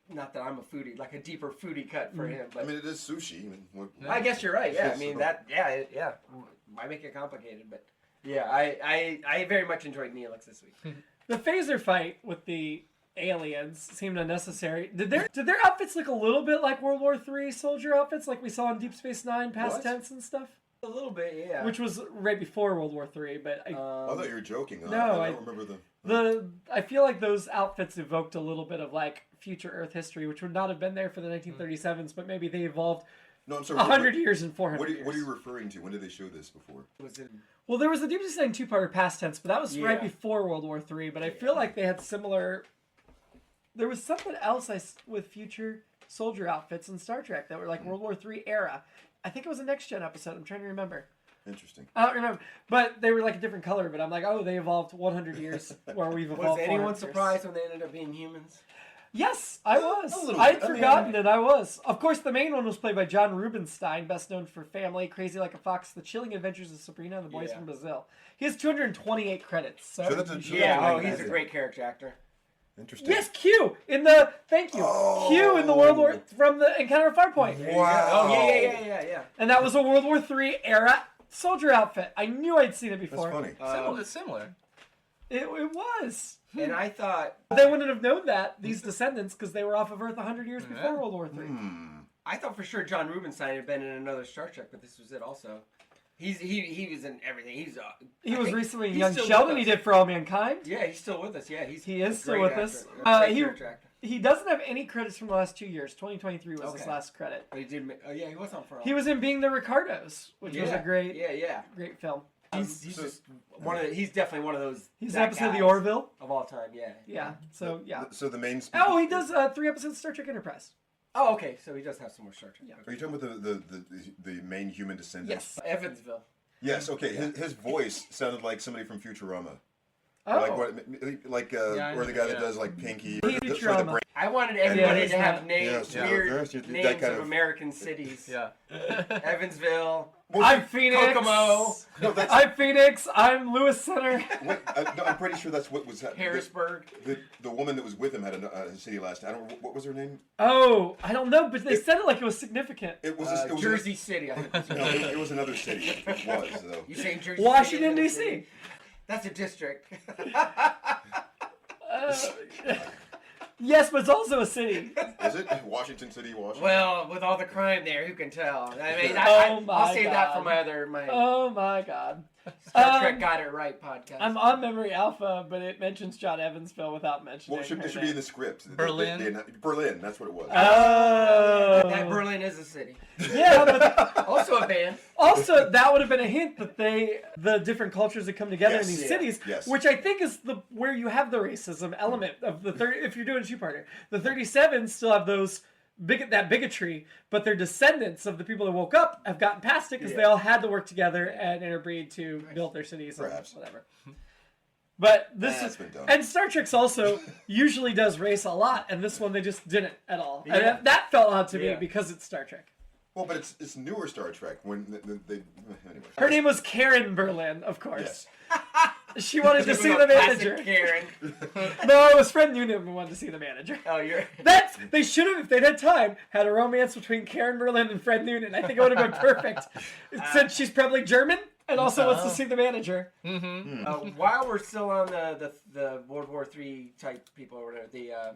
not that I'm a foodie, like a deeper foodie cut for him. But I mean, it is sushi. I guess you're right. Yeah. I mean yeah. Might make it complicated, but yeah. I very much enjoyed Neelix this week. The phaser fight with the aliens seemed unnecessary. Did their outfits look a little bit like World War III soldier outfits, like we saw in Deep Space Nine, past tense and stuff? A little bit, yeah. Which was right before World War III, but I thought you were joking. No, I don't remember I feel like those outfits evoked a little bit of like future Earth history, which would not have been there for the 1937s, but maybe they evolved. No, I'm sorry. 100 years and 400 years. What are you referring to? When did they show this before? Well, there was the Deep Space Nine two-parter past tense, but that was right before World War III. But I feel like they had similar. There was something else with future soldier outfits in Star Trek that were like World War III era. I think it was a Next Gen episode. I'm trying to remember. Interesting. I don't remember, but they were like a different color. But I'm like, oh, they evolved 100 years where we've evolved. Was anyone surprised when they ended up being humans? Yes, I was. I'd forgotten it. I was. Of course, the main one was played by John Rubinstein, best known for Family, Crazy Like a Fox, The Chilling Adventures of Sabrina, and The Boys from Brazil. He has 228 credits. So he's a great character actor. Interesting. Yes, Q in the Q in the World War from the Encounter at Farpoint. Wow. Oh yeah. And that was a World War III era soldier outfit. I knew I'd seen it before. That's funny. It's similar. It was. And I thought They wouldn't have known that, these descendants, because they were off of Earth 100 years before World War III. I thought for sure John Rubinstein had been in another Star Trek, but this was it also. He was in everything. He was recently in he's Young still Sheldon. with He us. did For All Mankind. Yeah, he's still with us. Yeah, He is a still great with us. actor. Great character actor. He doesn't have any credits from the last 2 years. 2023 was his Okay. last credit. But he did. Oh yeah, he was on for. He was in Being the Ricardos, which was a great, Yeah. great film. He's just one of the, he's definitely one of those. He's that an episode of guys The Orville. of all time. Yeah. Yeah. So yeah. So the main. Oh, he does 3 episodes of Star Trek Enterprise. Oh, okay. So he does have some more Star Trek. Yeah. Are you talking about the main human descendant? Yes. Evansville. Yes. Okay. His voice sounded like somebody from Futurama. Oh. Like Yeah, or the guy that yeah. does like Pinky. He's or the Futurama. brain. I wanted everybody he's to have not- names, Yeah, weird that names kind of of- American cities. Yeah. Evansville. I'm Phoenix. Kokomo. No, that's. I'm Phoenix. I'm Lewis Center. Wait, no, I'm pretty sure that's what was Harrisburg. The woman that was with him had a city last name. I don't. What was her name? Oh, I don't know, but they said it like it was significant. It was. It was Jersey City. I think. No, it was another city. It was though. You saying Jersey Washington, City? D.C. That's a district. Yes, but it's also a city. Is it Washington City, Washington? Well, with all the crime there, who can tell? I mean, Oh my I'll save that God. for my Oh my God. Star Trek Got It Right podcast. I'm on Memory Alpha, but it mentions John Evansville without mentioning Well, it should her be name. in the script. Berlin? Berlin. That's what it was. Oh. that Berlin is a city. Yeah, but Also a band. also that would have been a hint that the different cultures that come together Yes, in these yeah, cities, yes. which I think is where you have the racism element of the if you're doing a two-parter. The 37's still have those that bigotry, but their descendants of the people that woke up have gotten past it because they all had to work together and interbreed to build their cities Perhaps. and whatever. But this That's is, been done. and Star Trek's also usually does race a lot, and this one they just didn't at all. Yeah. And that felt odd to me Yeah. because it's Star Trek. Well, but it's newer Star Trek when they anyway. Her name was Karen Berlin, of course. Yes. She wanted to see the Classic manager. Karen. No, it was Fred Noonan who wanted to see the manager. Oh, you're. They should have, if they'd had time, had a romance between Karen Berlin and Fred Noonan. I think it would have been perfect. Since she's probably German and also wants to see the manager. While we're still on the World War III type people or whatever,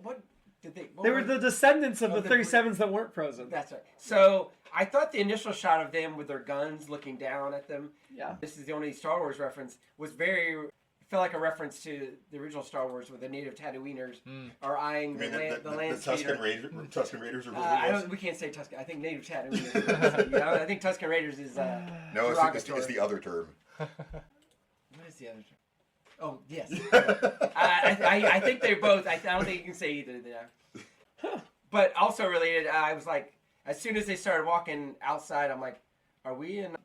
what did they? What They were the descendants of Oh, the the- 37's that weren't frozen. That's right. So I thought the initial shot of them with their guns looking down at them. Yeah. This is the only Star Wars reference. Was felt like a reference to the original Star Wars, where the native Tatooiners are eyeing I mean, the land Tusken speeder. Raiders are really We can't say Tusken. I think native Tatooiners. Yeah, I think Tusken Raiders is. No, it's derogatory. the other term. What is the other term? Oh yes. I think they're both. I don't think you can say either. But also related, I was like, as soon as they started walking outside, I'm like, are we in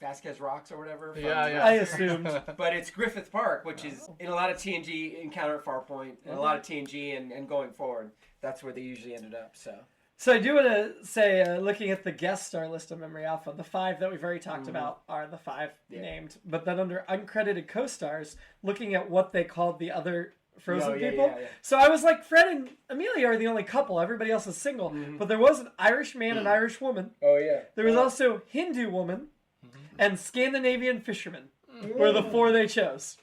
Vasquez Rocks or whatever? from- I assumed. But it's Griffith Park, which is in a lot of TNG Encounter at Farpoint, and a lot of TNG and going forward. That's where they usually ended up. So I do want to say, looking at the guest star list of Memory Alpha, the 5 that we've already talked about are the 5 named. But then under uncredited co-stars, looking at what they called the other Frozen people. Yeah. So I was like, Fred and Amelia are the only couple. Everybody else is single. But there was an Irish man and Irish woman. Oh yeah. There was also Hindu woman and Scandinavian fisherman were the 4 they chose.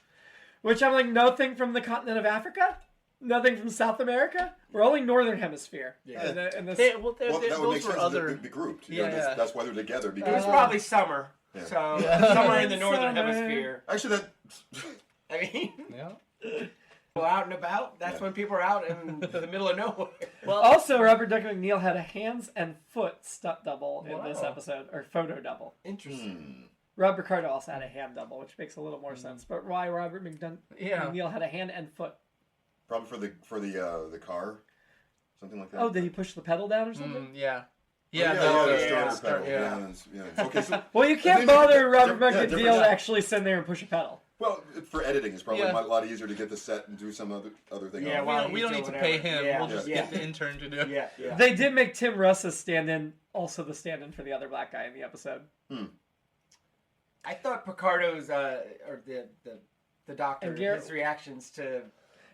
Which I'm like, nothing from the continent of Africa? Nothing from South America? We're only Northern Hemisphere. Yeah. In this... Well, that would those make were sense. other. The grouped. Yeah. That's why they're together. It was Because probably summer. Yeah. So somewhere in the northern Summer. hemisphere. actually, that I mean, Yeah. go out and about. That's when people are out in the middle of nowhere. Well, also, Robert Duncan McNeil had a hands and foot stunt double in this Wow. episode, or photo double. Interesting. Rob Ricardo also had a hand double, which makes a little more sense. But why Robert McNeil had a hand and foot? probably for the car, something like that. Oh, did he push the pedal down or something? Yeah. Oh, Yeah. yeah, no, the yeah, starter pedal. yeah. Yeah. Okay, so Well, you can't think bother Robert different- McNeil different- to actually sit there and push a pedal. well, for editing, it's probably Yeah. a lot easier to get the set and do some other thing. Yeah, on it. well, We don't need to pay him. Yeah. We'll just Yeah. get the intern to do it. Yeah. They did make Tim Russ's stand-in also the stand-in for the other black guy in the episode. I thought Picardo's or the the Doctor. And Garrett- His reactions to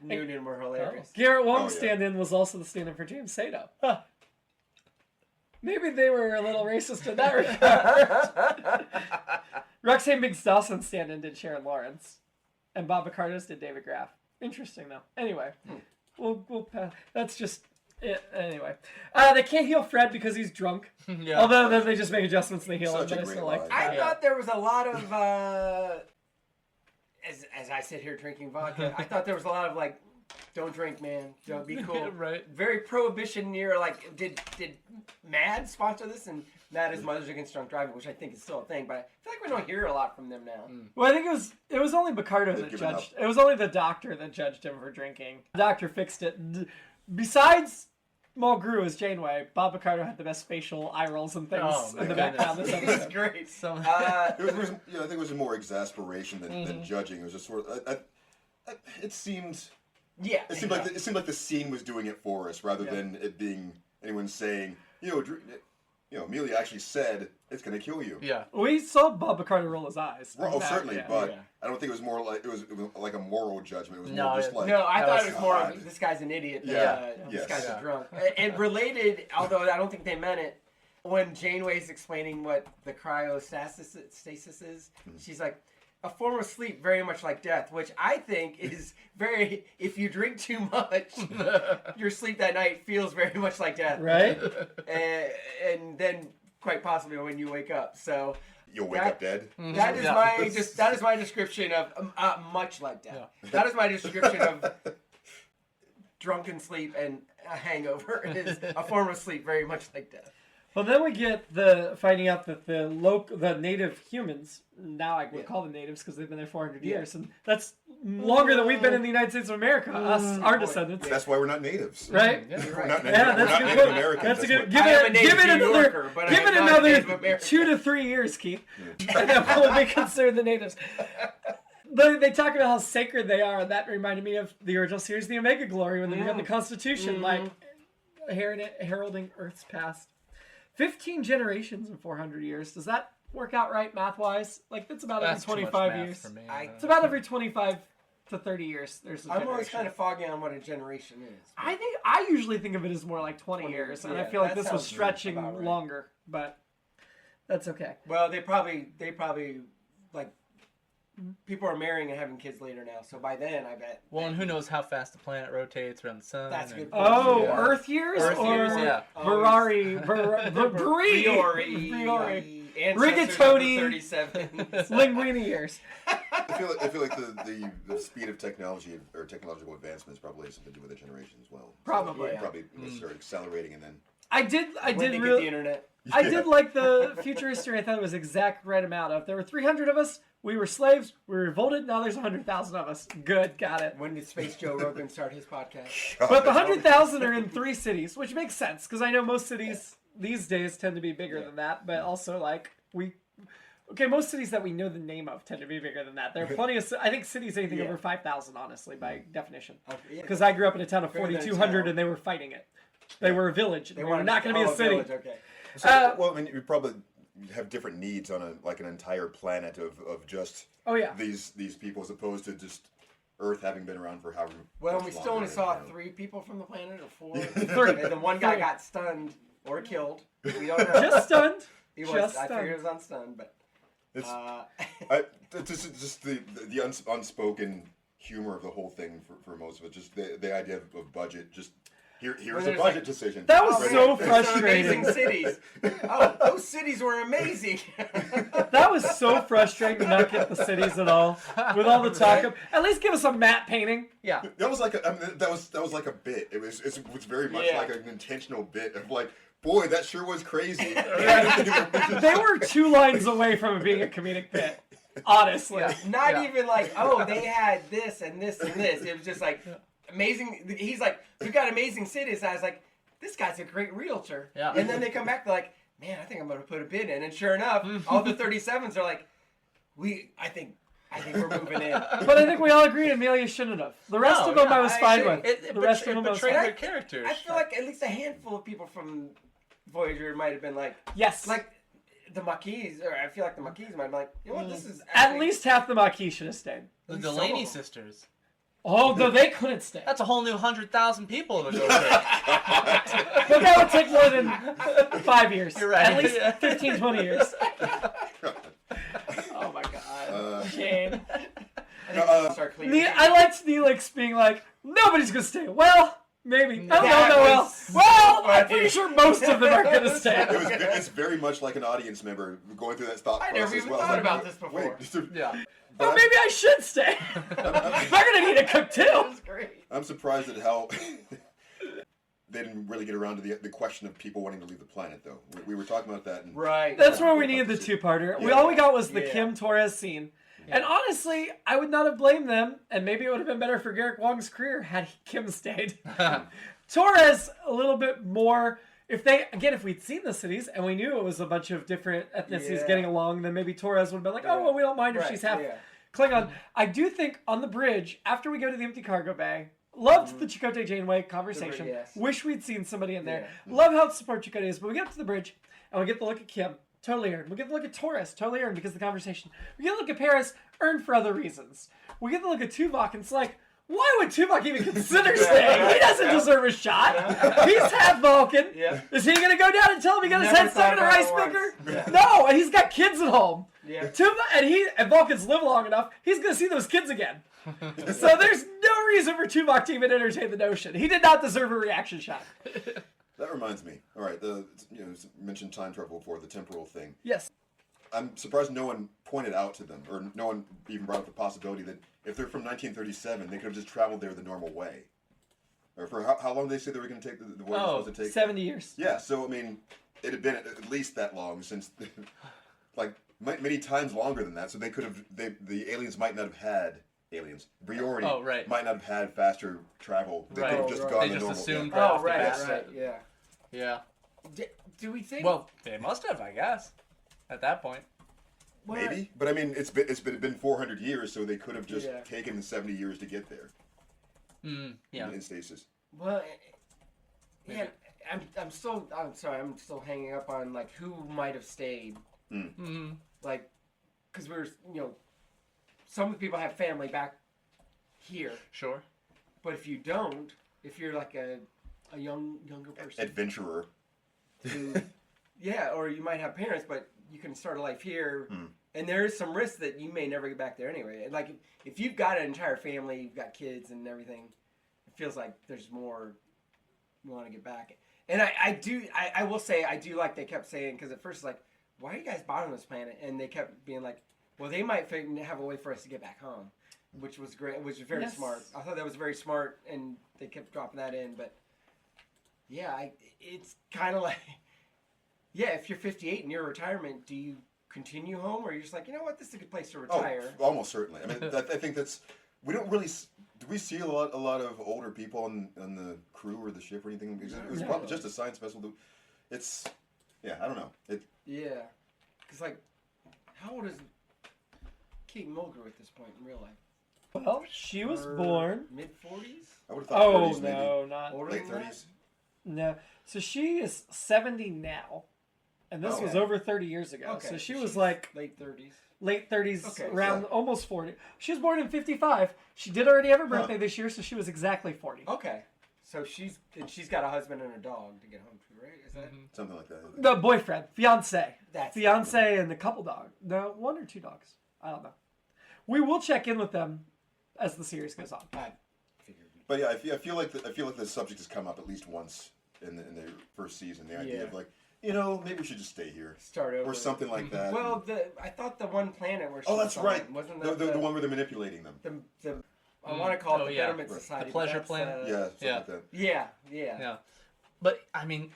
Noonan were hilarious. Garrett Wong's Oh, yeah. stand-in was also the stand-in for James Sato. Huh. Maybe they were a little racist in that regard. Roxanne Biggs Dawson's stand-in did Sharon Lawrence, and Bob Picardo's did David Graff. Interesting though. Anyway, we'll pass. That's just it. Anyway, they can't heal Fred because he's drunk. Yeah. Although then they just make adjustments and they heal him. Such a But I great still like. line. I Yeah. thought there was a lot of, as I sit here drinking vodka, I thought there was a lot of like, don't drink, man. Don't be cool. Right. Very prohibition near, like, did MAD sponsor this? And MAD is Mothers Against Drunk Driving, which I think is still a thing, but I feel like we don't hear a lot from them now. Well, I think it was only Picardo They've that given judged. It was only the doctor that judged him for drinking. The doctor fixed it. Besides Mulgrew as Janeway, Bob Picardo had the best facial eye rolls and things Oh, in the my background this It was episode. great. So It was, I think it was more exasperation than judging. It was just sort of. It seemed. Yeah. It seemed like the scene was doing it for us, rather than it being anyone saying, Amelia actually said it's going to kill you. yeah. We saw Bob Picardo roll his eyes. Oh, certainly, Yeah. but yeah. I don't think it was more like it was like a moral judgment. It was No, more just like No, I That thought was it was more God. of this guy's an idiot. Than, Yeah. this Yes. guy's Yeah. a drunk. And related, although I don't think they meant it, when Janeway's explaining what the cryostasis is, she's like, a form of sleep very much like death, which I think is very, if you drink too much, your sleep that night feels very much like death. Right? And then quite possibly when you wake up. So you'll wake up dead. that is Yeah. my description of much like death. That is my description of drunken sleep and a hangover. It is a form of sleep very much like death. Well, then we get the finding out that the native humans, now I would call them natives because they've been there 400 years, and that's longer than we've been in the United States of America, our descendants. That's why we're not natives. Right? Yeah. We're not, Yeah, we're that's not good. Native Americans. That's a good. what- Give I am a it native New another. Yorker, but Give I am it not another Native American. 2 to 3 years, Keith, and then we'll be considered the natives. They talk about how sacred they are, and that reminded me of the original series, The Omega Glory, when they got the Constitution, like heralding Earth's past. 15 generations in 400 years. Does that work out right math-wise? Like, that's about That's every too much 25 math years. for me. It's about every 25 to 30 years. There's a I'm always generation. kind of foggy on what a generation is. I usually think of it as more like 20 years, and I yeah, feel like that this was sounds stretching about right. longer, but that's okay. Well, they probably like people are marrying and having kids later now. So by then, I bet. Well, and who knows how fast the planet rotates around the sun. That's a and- good point. Oh, Yeah. Earth years Earth or years, yeah. Briori, Priori. Rigatoni. 37. Linguini years. I feel like the speed of technology or technological advancements probably has something to do with the generation as well. Probably. So probably started accelerating and then. I did When they get the really. internet. I did like the future history. I thought it was exact right amount of. There were 300 of us. We were slaves. We revolted. Now there's 100,000 of us. Good, got it. When did Space Joe Rogan start his podcast? But the 100,000 are in 3 cities, which makes sense because I know most cities these days tend to be bigger than that. But also, like most cities that we know the name of tend to be bigger than that. There are plenty of. I think cities anything over 5,000, honestly, by definition. Because I grew up in a town of Bigger than a 4,200, town. and they were fighting it. They were a village. They were wanted not going to be a city. village, okay. So, well, I mean, you probably have different needs on an entire planet of just Oh yeah. these people as opposed to just Earth having been around for however. Well, much we still longer, only saw you know. 3 people from the planet, or 4. Three. And then one guy Three. got stunned or killed. We don't know. Just stunned. He was. just I figured stunned. it was unstunned, but. It's just the unspoken humor of the whole thing for most of it. Just the idea of budget. Just here's a there's budget like- decision. That was Ready? so There's some frustrating. amazing cities. Oh, those cities were amazing. That was so frustrating to not get the cities at all. With all the talk of, at least give us a matte painting. Yeah. That was like that was like a bit. It was very much Yeah. like an intentional bit of like, boy, that sure was crazy. They were 2 lines away from it being a comedic bit. Honestly. Yeah. Not even like, oh, they had this and this and this. It was just like amazing. He's like, we've got amazing cities. And I was like, this guy's a great realtor. Yeah. And then they come back, they're like, man, I think I'm going to put a bid in. And sure enough, all the 37's are like, I think we're moving in. But I think we all agreed Amelia shouldn't have. The rest No, of them yeah, I was I fine agree. with. The rest of them I was betrayed fine. their characters. I feel like at least a handful of people from Voyager might have been like, Yes. like the Maquis, or I feel like the Maquis might be like, you know what, this is At actually, least half the Maquis should have stayed. The least some Delaney of them. sisters. Oh, no, they couldn't stay. That's a whole new 100,000 people to go there. But that would take more than 5 years. You're right. At least Yeah. 15, 20 years. Oh my god. Shane. start cleaning. I liked Neelix being like, nobody's gonna stay. Well, maybe. I don't That know. was Well, I'm funny. pretty sure most of them are gonna stay. It's very much like an audience member going through that thought I process. never even Well, thought like, about this before. Wait, Yeah. but Well, maybe I should stay. They're gonna need a cook too. That's great. I'm surprised at how they didn't really get around to the question of people wanting to leave the planet, though. We were talking about that. And Right. That's where we needed the two-parter. Yeah. All we got was the Yeah. Kim Torres scene. And honestly, I would not have blamed them, and maybe it would have been better for Garrett Wong's career had Kim stayed. Torres, a little bit more. If we'd seen the cities and we knew it was a bunch of different ethnicities Yeah. getting along, then maybe Torres would have been like, oh, well, we don't mind if Right, she's half yeah. Klingon. I do think on the bridge, after we go to the empty cargo bay, loved the Chakotay Janeway conversation. yes. Wish we'd seen somebody in there. Yeah. Love how support Chakotay is, but we get up to the bridge and we get the look at Kim. Totally earned. We get the look at Torres. Totally earned because of the conversation. We get the look at Paris. Earned for other reasons. We get the look at Tuvok and it's like, why would Tuvok even consider staying? He doesn't deserve a shot. He's half Vulcan. Yeah. Is he going to go down and tell him he got his Never head stuck in a thought rice about it picker? once. No, and he's got kids at home. Yeah. Tuvok, and Vulcans live long enough, he's going to see those kids again. So there's no reason for Tuvok to even entertain the notion. He did not deserve a reaction shot. that reminds me. All right, you mentioned time travel before, the temporal thing. Yes. I'm surprised no one pointed out to them, or no one even brought up the possibility that if they're from 1937, they could have just traveled there the normal way. Or for how long did they say they were going to take the voyage was supposed to take? 70 years. Yeah, so I mean, it had been at least that long since, like many times longer than that. So they could have, the aliens might not have had Briori Oh, right. might not have had faster travel. They Right. could have just Oh, gone They the just normal. assumed yeah. right Oh, off the right, bat. right, yeah. Yeah. Do we think? Well, they must have, I guess, at that point. what- Maybe, but I mean, it's been 400 years, so they could have just Yeah. taken the 70 years to get there Yeah. in stasis. Well, yeah. I'm still hanging up on like who might have stayed. Mm-hmm. Like, because some of the people have family back here, Sure. but if you don't, if you're like a younger person, Adventurer. who, yeah, or you might have parents, but you can start a life here, and there is some risk that you may never get back there anyway. And like if you've got an entire family, you've got kids and everything, it feels like there's more you want to get back. And I will say I do like they kept saying, because at first it's like, why are you guys bothering this planet? And they kept being like, well, they might have a way for us to get back home, which was great, which was very Yes. smart. I thought that was very smart, and they kept dropping that in. But yeah, it's kind of like, yeah, if you're 58 and you're in retirement, do you continue home, or you're just like, you know what, this is a good place to retire? Oh, almost certainly. I mean, I think that's. We don't really. Do we see a lot of older people on the crew or the ship or anything? It was No. probably just a science vessel. It's. Yeah, I don't know. Yeah, because like, how old is Kate Mulgrew at this point in real life? Well, she was born. mid 40s. I would have thought Oh, 30s maybe. no, not. Older Late than that? 30s. No. So she is 70 now. And this was Okay. over 30 years ago. Okay, So she so was she's like late 30s. late 30s, Okay, around so- almost 40. She was born in 55. She did already have her birthday this year, so she was exactly 40. Okay, so she's got a husband and a dog to get home to, right? Is that Something like that. The boyfriend, fiance. That's- Fiance and a couple dogs. No, one or two dogs. I don't know. We will check in with them as the series goes on. I figured. But yeah, I feel like the subject has come up at least once in the first season. The idea Yeah. of like, maybe we should just stay here Start over or something like that. Well, I thought the one planet where she Oh, was that's on, right. wasn't The that one where they're manipulating them. the I want to call it Oh, the yeah. Betterment Right. Society. The but Pleasure that's, Planet? Yeah, something Yeah. like that. Yeah. Yeah, but I mean,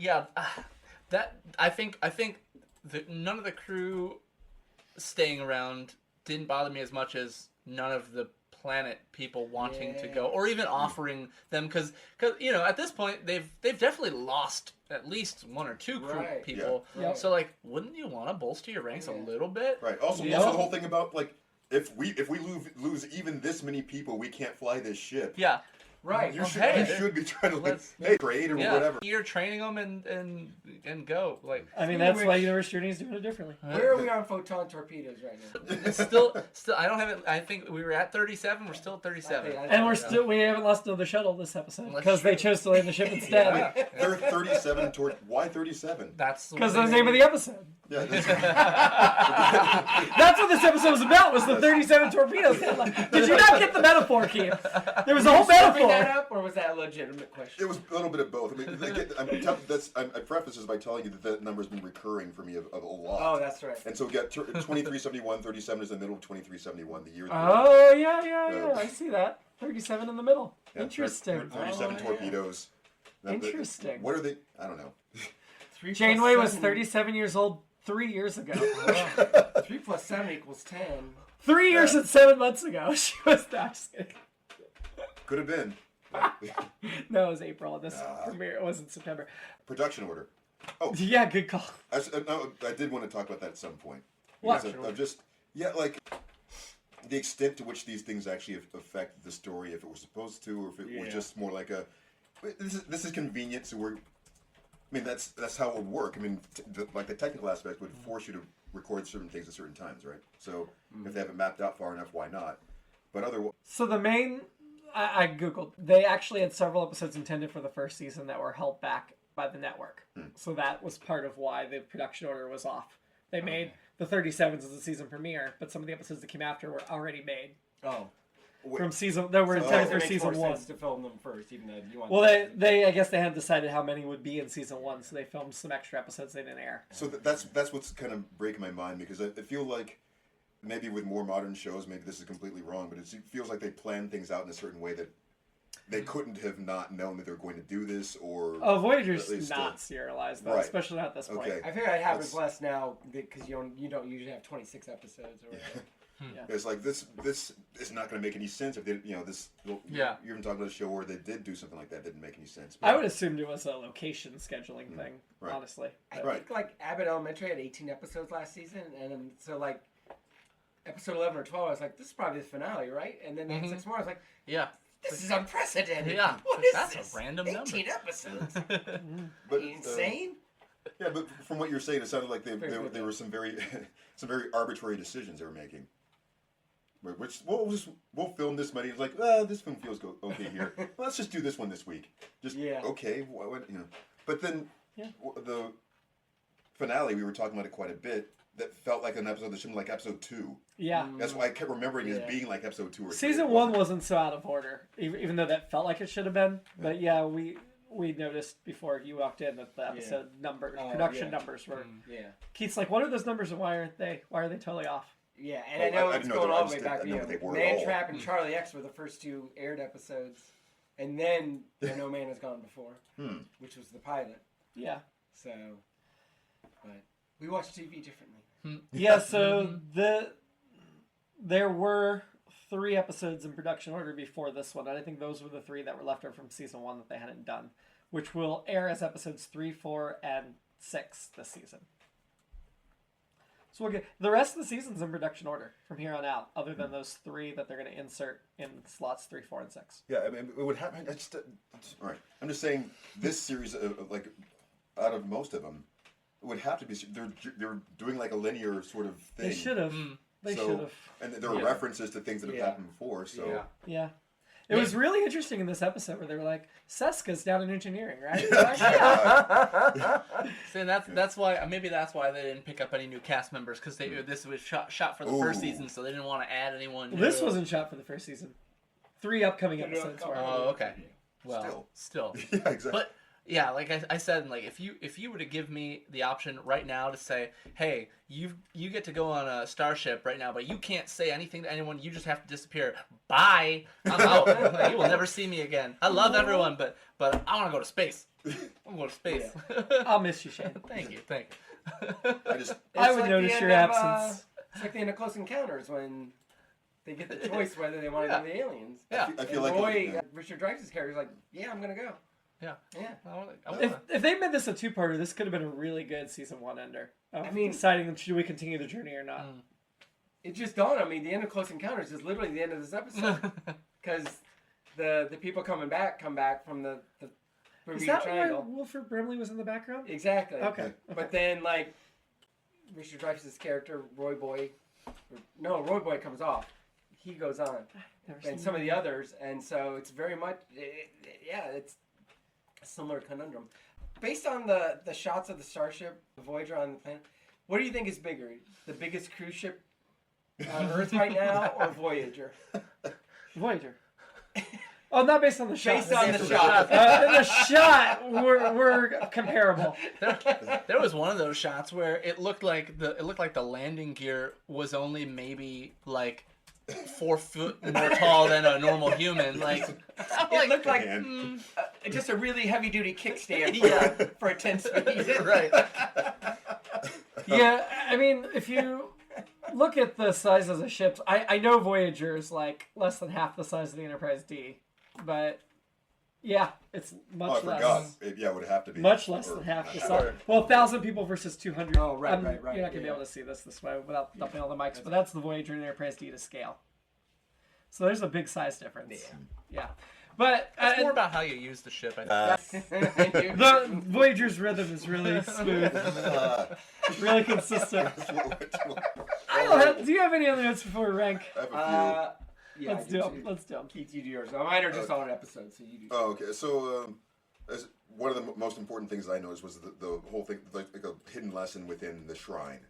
that I think none of the crew staying around didn't bother me as much as none of the planet people wanting to go, or even offering them, because at this point they've definitely lost at least one or two crew Right. people. Yeah. Yep. So like, wouldn't you want to bolster your ranks a Yeah. little bit? Right. Also, Yeah. also the whole thing about like if we lose even this many people, we can't fly this ship. Yeah. Right. You Well, should, hey, you should be trying to like, let's- hey, trade or whatever. You're training them and go. Like I mean, Speaking that's of why which- Universe Journey is doing it differently. Where are we on photon torpedoes right now? it's still. I don't have it. I think we were at 37. We're still at 37. We haven't lost another shuttle this episode That's because they true. chose to land the ship instead. Yeah. There are 37 towards. Why 37? That's Because of the name of the episode. Yeah, that's, That's what this episode was about, was the 37 torpedoes. Did you not get the metaphor, Keith? There was a whole Bring that metaphor. up, or was that a legitimate question? it was a little bit of both. I mean, I preface this by telling you that that number's been recurring for me of a lot. Oh, that's right. And so we got 2371, 37 is the middle of 2371, the year. Oh, yeah. I see that. 37 in the middle. Yeah, Interesting. 37 Oh, yeah. torpedoes. Interesting. What are they? I don't know. 3 plus Janeway was 7 37 years old 3 years ago. 3 plus 7 equals 10. 3 years and 7 months ago. She was not just kidding. Could have been. No, it was April in this premiere. It wasn't September. Production order. Oh, Yeah, good call. I did want to talk about that at some point. What? Because of just, like, the extent to which these things actually affect the story, if it was supposed to, or if it was just more like a, this is convenient, so we're, I mean, that's how it would work. I mean, the technical aspect would force you to record certain things at certain times, right? So if they haven't mapped out far enough, why not? But otherwise, So the main, I googled. They actually had several episodes intended for the first season that were held back by the network. So that was part of why the production order was off. They made the 37s as the season premiere, but some of the episodes that came after were already made Oh. from season that were intended for It makes season more 1. sense to film them first, even though you want. Well, they I guess they hadn't decided how many would be in season 1, so they filmed some extra episodes they didn't air. so that's what's kind of breaking my mind, because I feel like maybe with more modern shows, maybe this is completely wrong, but it feels like they plan things out in a certain way that they couldn't have not known that they're going to do this, or Voyager's at least, not serialized, though, right. especially not at this point. Okay. I figure it happens That's- less now because you don't usually have 26 episodes or whatever. It's like this is not going to make any sense if they, this. Yeah. You're even talking about a show where they did do something like that, didn't make any sense. I would assume it was a location scheduling thing, Right. honestly. I Right. think like Abbott Elementary had 18 episodes last season, and then, so like episode 11 or 12, I was like, this is probably the finale, right? And then they had 6 more. I was like, Yeah. this is unprecedented. Yeah. What is That's this? a random 18 number. episodes. But, Insane. Yeah, but from what you're saying, it sounded like there good. were some very some very arbitrary decisions they were making. Which we'll film this many. It's like, this film feels okay here. Well, let's just do this one this week. Just okay, what. But then the finale, we were talking about it quite a bit. That felt like an episode that should have been like episode 2. Yeah. That's why I kept remembering it as being like episode 2 or 3. Season 1 wasn't so out of order, even though that felt like it should have been. But yeah, we noticed before you walked in that the episode production numbers were. Yeah. Keith's like, what are those numbers and why are they totally off? Yeah, and I Oh, know I it's didn't know going that. I all the just way back. didn't know what they were at Man all. Trap and Charlie X were the first 2 aired episodes, and then No Man Has Gone Before, which was the pilot. Yeah. So, but we watch TV differently. Yeah, so there were 3 episodes in production order before this one, and I think those were the 3 that were left over from season 1 that they hadn't done, which will air as episodes 3, 4, and 6 this season. So we'll get the rest of the season's in production order from here on out, other than those 3 that they're going to insert in slots 3, 4, and 6. Yeah, I mean, it would happen. All right. I'm just saying this series, like out of most of them, it would have to be. They're doing like a linear sort of thing. They should have. They should have. And there are references to things that have happened before. So Yeah. It was really interesting in this episode where they were like, Seska's down in engineering, right? They're like, yeah. See, and that's why maybe that's why they didn't pick up any new cast members, because this was shot for the first season, so they didn't want to add anyone. Well, this wasn't shot for the first season. 3 upcoming episodes were. Oh, okay. Well, still. Yeah, exactly. But yeah, like I said, like if you were to give me the option right now to say, hey, you get to go on a starship right now, but you can't say anything to anyone. You just have to disappear. Bye. I'm out. Like, you will never see me again. I love everyone, but I want to go to space. I'm going to space. I'll miss you, Shane. Thank you. I would notice your absence. It's like the end of Close Encounters when they get the choice whether they want to do the aliens. Yeah. I feel And like Roy, Richard Dreyfuss' character is like, yeah, I'm gonna go. Yeah. Yeah. I wanna, If they made this a 2-parter, this could have been a really good season 1 ender. I mean, deciding should we continue the journey or not. It just dawned on me the end of Close Encounters is literally the end of this episode because the people come back from the Is Bermuda that why Triangle. Wilford Brimley was in the background? Exactly. Okay. But then, like, Richard Dreyfuss's character, Roy Boy comes off. He goes on. And some of the others. And so it's very much, it's a similar conundrum. Based on the shots of the starship, the Voyager on the planet, what do you think is bigger? The biggest cruise ship on Earth right now, or Voyager? Voyager. Oh, not based on the shot. Based on the shot. The shot, we're comparable. There was one of those shots where it looked like the landing gear was only maybe like 4 foot more tall than a normal human. Like It looked like Man. just a really heavy duty kickstand for a 10 speed. right. Yeah, I mean, if you look at the size of the ships, I know Voyager is like less than half the size of the Enterprise D, but yeah, it's much Oh, I less. forgot. Yeah, it would have to be. Much less than half the size. Well, 1,000 people versus 200. Oh, right. You're not going to be able to see this way without dumping all the mics, but that's the Voyager and Enterprise D to scale. So there's a big size difference. Yeah. But It's more about how you use the ship. I think. the Voyager's rhythm is really smooth, really consistent. Do you have any other notes before we rank? I have a few. Yeah, Let's do them. Let's do them. Keith, you do yours. Mine are just on episodes, so you do. Oh, okay. So, as one of the most important things I noticed was the whole thing, like a hidden lesson within the shrine.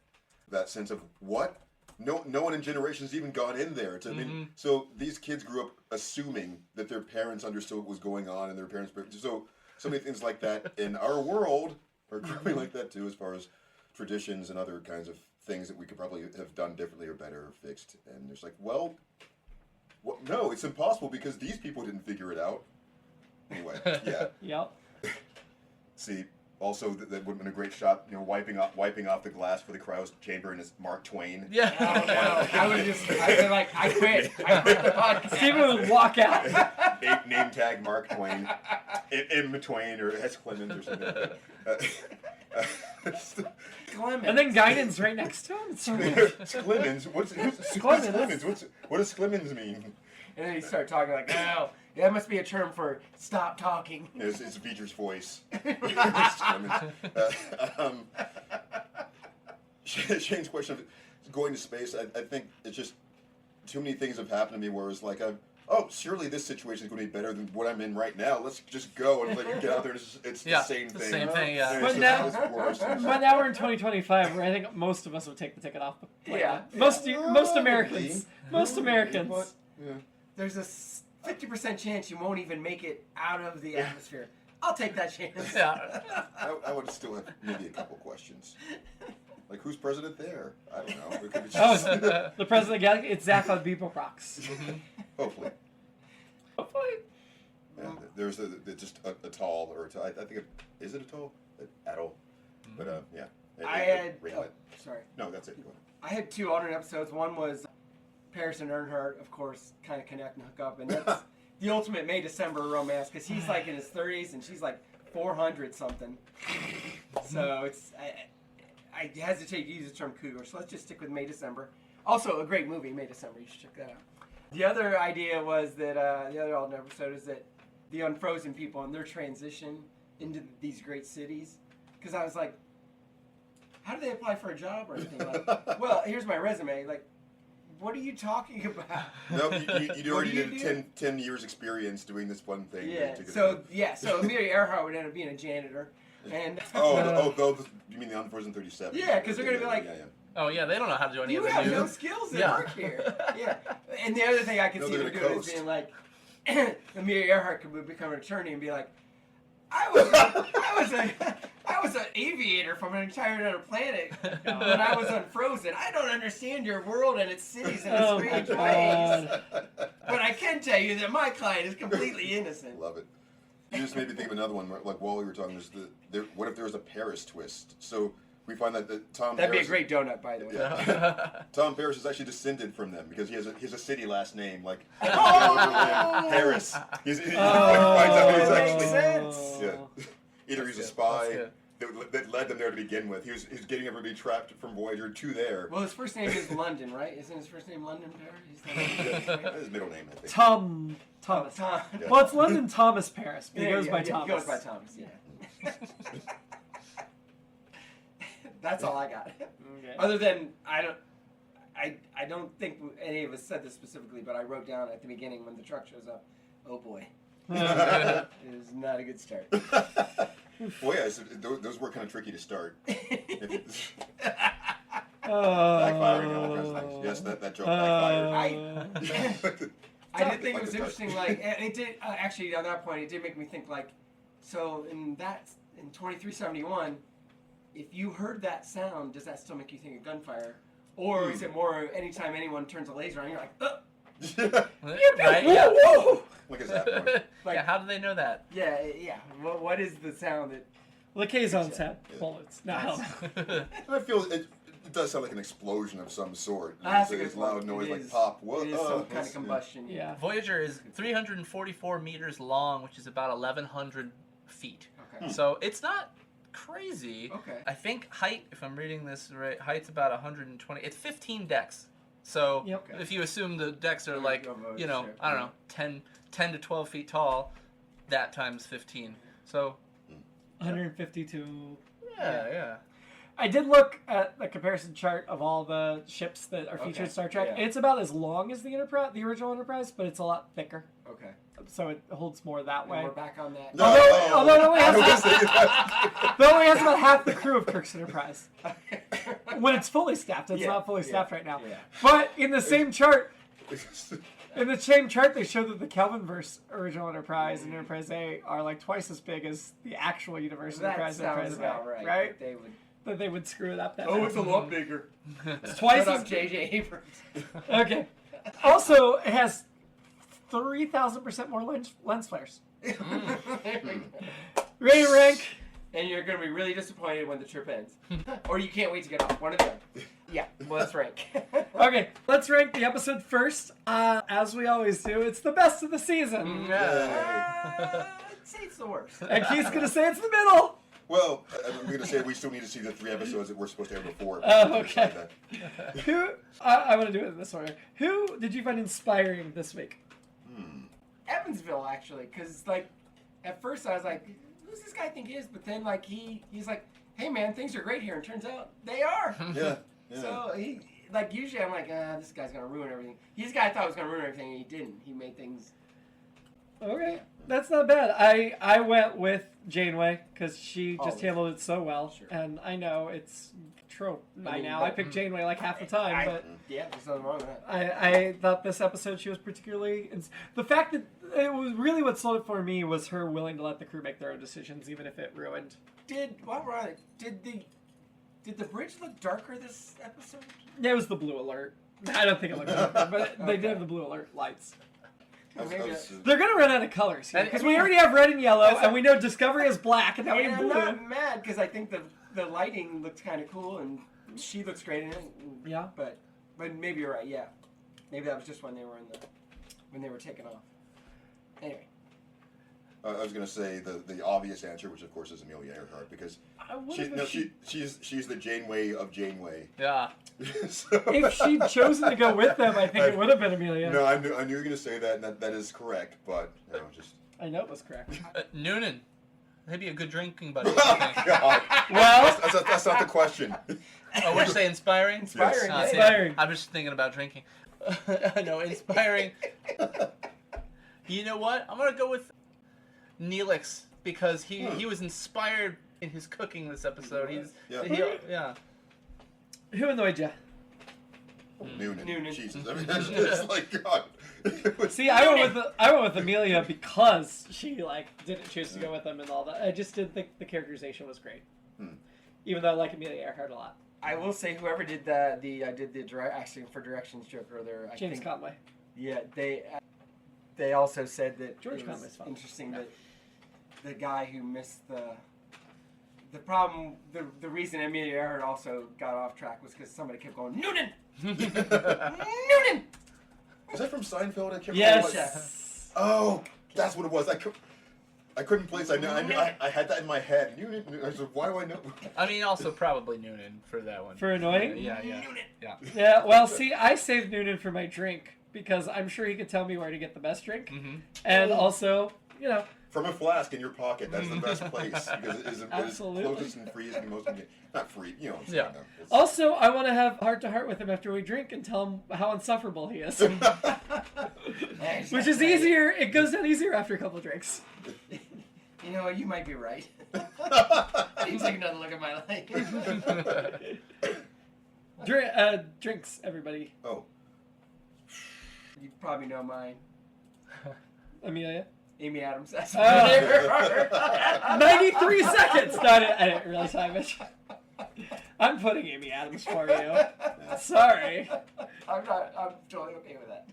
That sense of what? No one in generations even gone in there. I mean, so these kids grew up assuming that their parents understood what was going on, and their parents. So many things like that in our world are growing like that too, as far as traditions and other kinds of things that we could probably have done differently or better or fixed. And it's like, well, no, it's impossible because these people didn't figure it out. Anyway, yeah. Yep. See, also that would have been a great shot. You know, wiping off the glass for the cryo chamber, and it's Mark Twain. Yeah. Oh, no. I'd be like, I quit the podcast. Steven would walk out. Name tag Mark Twain, M. Twain or S. Clemens or something. Clemens. And then Guinan's right next to him. It's so weird. Clemens. Who's Clemens. Clemens? What does Clemens mean? And then he started talking like, no, that must be a term for stop talking. It's V'ger's voice. It's Clemens. Shane's question of going to space, I think it's just too many things have happened to me where it's like, surely this situation is going to be better than what I'm in right now. Let's just go and get out there. It's the same thing. Same thing. Yeah. But now we're in 2025, where I think most of us would take the ticket off. Yeah. Most Americans. Most Americans. Yeah. There's a 50% chance you won't even make it out of the atmosphere. I'll take that chance. Yeah. I would still have maybe a couple questions. Like, who's president there? I don't know. It could be Oh, just, the president of the galaxy. It's Zach on Beeple Rocks. hopefully. Hopefully. Yeah, there's just a tall, or I think is it a tall? Atoll. But yeah. Sorry. No, that's it. Go ahead. I had 2 alternate episodes. One was Paris and Earnhardt, of course, kind of connect and hook up, and that's the ultimate May-December romance because he's like in his 30s and she's like 400 something. So it's I hesitate to use the term cougar, so let's just stick with May-December. Also, a great movie, May-December. You should check that out. The other idea was that the other alternate episode is that the unfrozen people and their transition into these great cities. Because I was like, how do they apply for a job or anything? Like, well, here's my resume. Like, what are you talking about? No, you already do you did 10 years experience doing this one thing. Yeah. to get So it. so Amelia Earhart would end up being a janitor, and You mean the Unfrozen 37? Yeah, 'cause they're gonna be like, yeah. Oh yeah, they don't know how to do any you of the have new. no skills that Yeah. work here. Yeah. And the other thing I could No, see they're them gonna doing is coast. being like, Amelia Earhart could become an attorney and be like, I was an aviator from an entire other planet when I was unfrozen. I don't understand your world and its cities in a strange ways. But I can tell you that my client is completely innocent. Love it. You just made me think of another one. Like while we were talking, what if there was a Paris twist? So we find that Tom. That'd be a Paris, great donut, by the way. Yeah. Tom Paris is actually descended from them because he has a city last name like Paris. He finds out he's Makes actually sense. yeah. Either he's a That's spy that led them there to begin with. He was getting everybody trapped from Voyager to there. Well, his first name is London, right? Isn't his first name London Paris? That's his middle name, I think. Thomas. Tom. Yeah. Well, it's London Thomas Paris. But he Yeah, goes by yeah, Thomas. He goes by Thomas. Yeah. That's all I got. Okay. Other than I don't think any of us said this specifically, but I wrote down at the beginning when the truck shows up, oh boy, it is not a good start. Well, yeah, those were kind of tricky to start. Backfiring on the president. Yes, that joke backfired. I did think it was interesting. Like, and it did actually on that point. It did make me think. Like, so in 2371, if you heard that sound, does that still make you think of gunfire, or is it more anytime anyone turns a laser on, you're like, oh, Right? Yeah. whoa. Look at that point. Like, Yeah, how do they know that? yeah. What is the sound that? The K-Zone's had bullets. No. I feel it does sound like an explosion of some sort. That's a It's good loud point. noise It like is- pop. What? It is some kind of combustion. Yeah. Voyager is 344 meters long, which is about 1,100 feet. Okay. So it's not crazy. Okay. I think height, if I'm reading this right, height's about 120. It's 15 decks. So Yep. if you assume the decks are Of like, a you know, ship, I don't yeah. know, 10 to 12 feet tall, that times 15. So 150 to. yeah. I did look at the comparison chart of all the ships that are featured Okay, in Star Trek. yeah. It's about as long as the Enterprise, the original Enterprise, but it's a lot thicker, Okay. so it holds more that And way. we're back on that. No. Although it only I was has, saying that. it only has about half the crew of Kirk's Enterprise when it's fully staffed. It's Yeah, not fully yeah, staffed right now. yeah. But in the same chart, they show that the Kelvinverse original Enterprise and Enterprise A are like twice as big as the actual universe That Enterprise and sounds Enterprise about A, right. right? They would. That they would screw it up that Oh, bad. it's a lot bigger. It's twice Shut as up, J.J. Abrams. Okay. Also, it has 3,000% more lens flares. Ready to rank? And you're going to be really disappointed when the trip ends. Or you can't wait to get off. One of the other. Yeah, well, let's rank. Okay, let's rank the episode first. As we always do, it's the best of the season. I'd say it's the worst. And Keith's going to say it's the middle. Well, I'm going to say we still need to see the 3 episodes that we're supposed to have before. Oh, to okay. decide that. Who, I want to do it in this order. Who did you find inspiring this week? Evansville, actually, because, like, at first I was like, who's this guy think he is? But then, like, he's like, hey, man, things are great here. And turns out they are. Yeah. Yeah. So, like, usually I'm like, this guy's going to ruin everything. He's the guy I thought was going to ruin everything, and he didn't. He made things. Okay, that's not bad. I went with Janeway because she just Always. handled it so well. Sure. And I know it's trope by mean, now. but- I pick Janeway like half the time, but Yeah, there's nothing wrong with that. I thought this episode she was particularly the fact that it was really what sold it for me was her willing to let the crew make their own decisions, even if it ruined. Did the bridge look darker this episode? Yeah, it was the blue alert. I don't think it looked darker, but they did Okay. have the blue alert lights. I was- I was- They're gonna run out of colors here And- because we already have red and yellow, and we know Discovery is black, and now we And have I'm blue. not mad because I think the lighting looks kind of cool and she looks great in it. Yeah. But maybe you're right. Yeah, maybe that was just when they were when they were taking off. Anyway, I was going to say the obvious answer, which of course is Amelia Earhart, because I would've if she's the Janeway of Janeway. Yeah. So, If she'd chosen to go with them, I think it would have been Amelia. No, I knew you were going to say that, and that is correct, but just. I know it was correct. Noonan. Maybe a good drinking buddy. God. Well, That's not the question. Oh, would you say inspiring? Inspiring, Ah, yeah. see, Inspiring. I'm just thinking about drinking. No, inspiring. You know what? I'm gonna go with Neelix because he was inspired in his cooking this episode. Yeah. who annoyed you? Noonan. Jesus, I mean, it's like God. It was- See, I went with Amelia because she didn't choose to go with them and all that. I just didn't think the characterization was great, even though I like Amelia Earhart a lot. I will say whoever did asking for directions joke earlier. James think, Conway. Yeah, they also said that George it was Conway's fun. interesting that the guy who missed the problem, the reason Amelia Earhart also got off track was because somebody kept going, Noonan! Noonan! Was that from Seinfeld? I can't remember. Yes. Oh, that's what it was. I couldn't place. I had that in my head. I said, why do I know? I mean, also probably Noonan for that one. For annoying? Yeah. Yeah, well, see, I saved Noonan for my drink because I'm sure he could tell me where to get the best drink. Mm-hmm. And also, you know, From a flask in your pocket, that's the best place because it is Absolutely. closest and freest and most convenient. Not free, you know. What I'm Yeah. saying, though. It's- also, I want to have heart-to-heart with him after we drink and tell him how insufferable he is. Which is easier. It goes down easier after a couple drinks. You know, you might be right. I need to take another look at my life. Drinks, everybody. Oh, You probably know mine. Amelia. Amy Adams. That's 93 seconds! No, I didn't really time it. I'm putting Amy Adams for you. Sorry. I'm totally okay with that.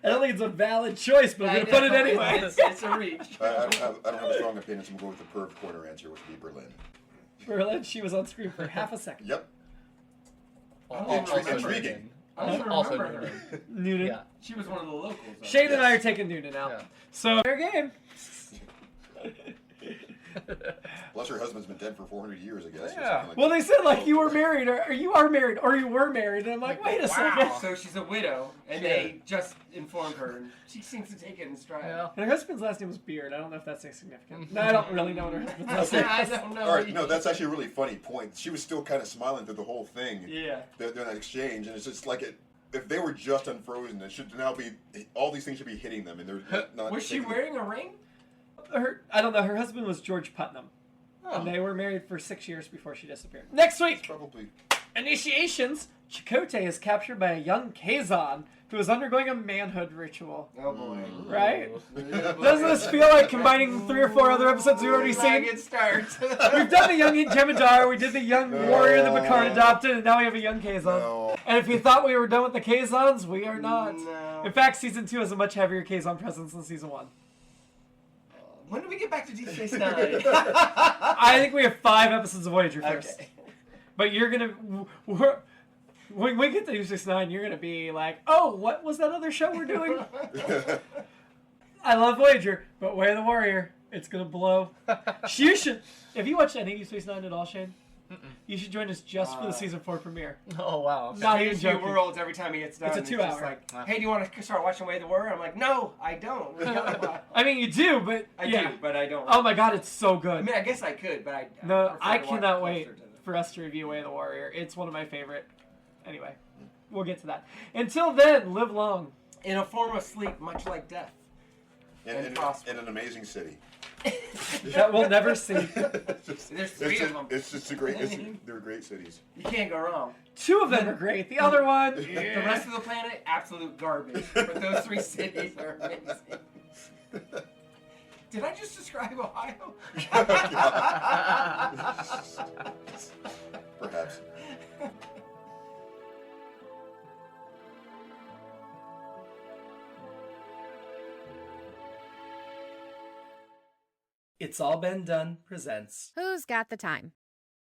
I don't think it's a valid choice, but I'm going to put it anyway. It's a reach. I don't have a strong opinion, so we'll go with the perv corner answer, which would be Berlin. Berlin, she was on screen for half a second. Yep. Also Intriguing. Noonan. I don't even Also remember her. Noonan. Noonan. Yeah. She was one of the locals. though. Shane and I are taking Noonan out. Yeah. So, fair game. Plus, her husband's been dead for 400 years, I guess. or Yeah. something like Well, that. they said, like, you were married, or you are married, or you were married. And I'm like, wait a second. So she's a widow, and they just informed her, and she seems to take it in stride. Yeah. And her husband's last name was Beard. I don't know if that's significant. No, I don't really know what her husband's last name I is. don't know. All right, no, that's actually a really funny point. She was still kind of smiling through the whole thing. Yeah. They're doing that exchange, and it's just like if they were just unfrozen, it should now be all these things should be hitting them, and they're not. Was she taking- wearing a ring? I don't know. Her husband was George Putnam. Oh. And they were married for 6 years before she disappeared. Next week, Probably. initiations. Chakotay is captured by a young Kazon who is undergoing a manhood ritual. Oh boy. Right? Doesn't this feel like combining 3 or 4 other episodes we've already Not seen? good start. We've done the young Jem'Hadar, we did the young warrior that Picard adopted, and now we have a young Kazon. No. And if you thought we were done with the Kazons, we are not. No. In fact, season 2 has a much heavier Kazon presence than season 1. When do we get back to Deep Space Nine? I think we have 5 episodes of Voyager first. Okay. But you're gonna, when we get to Deep Space Nine, you're gonna be like, oh, what was that other show we're doing? I love Voyager, but Way of the Warrior, it's gonna blow. You should, if you watched any Deep Space Nine at all, Shane, you should join us just for the season 4 premiere. Oh wow. Not even Change new joking. worlds every time he gets done. It's a just 2-hour. like, hey, do you want to start watching Way of the Warrior? I'm like, no, I don't. I mean, you do, but I yeah. do, but I don't. Oh my god, it's so I good. mean, I guess I could, but I No, prefer I to watch cannot it wait closer to the- for us to review Way of the Warrior. It's one of my favorite. Anyway, we'll get to that. Until then, live long. In a form of sleep, much like death. in prosper. an amazing city. That we'll never see. There's 3 of them. It's just they're great cities. You can't go wrong. 2 of them are great. The other one, The rest of the planet, absolute garbage. But those 3 cities are amazing. Did I just describe Ohio? Perhaps. It's All Been Done presents. Who's got the time?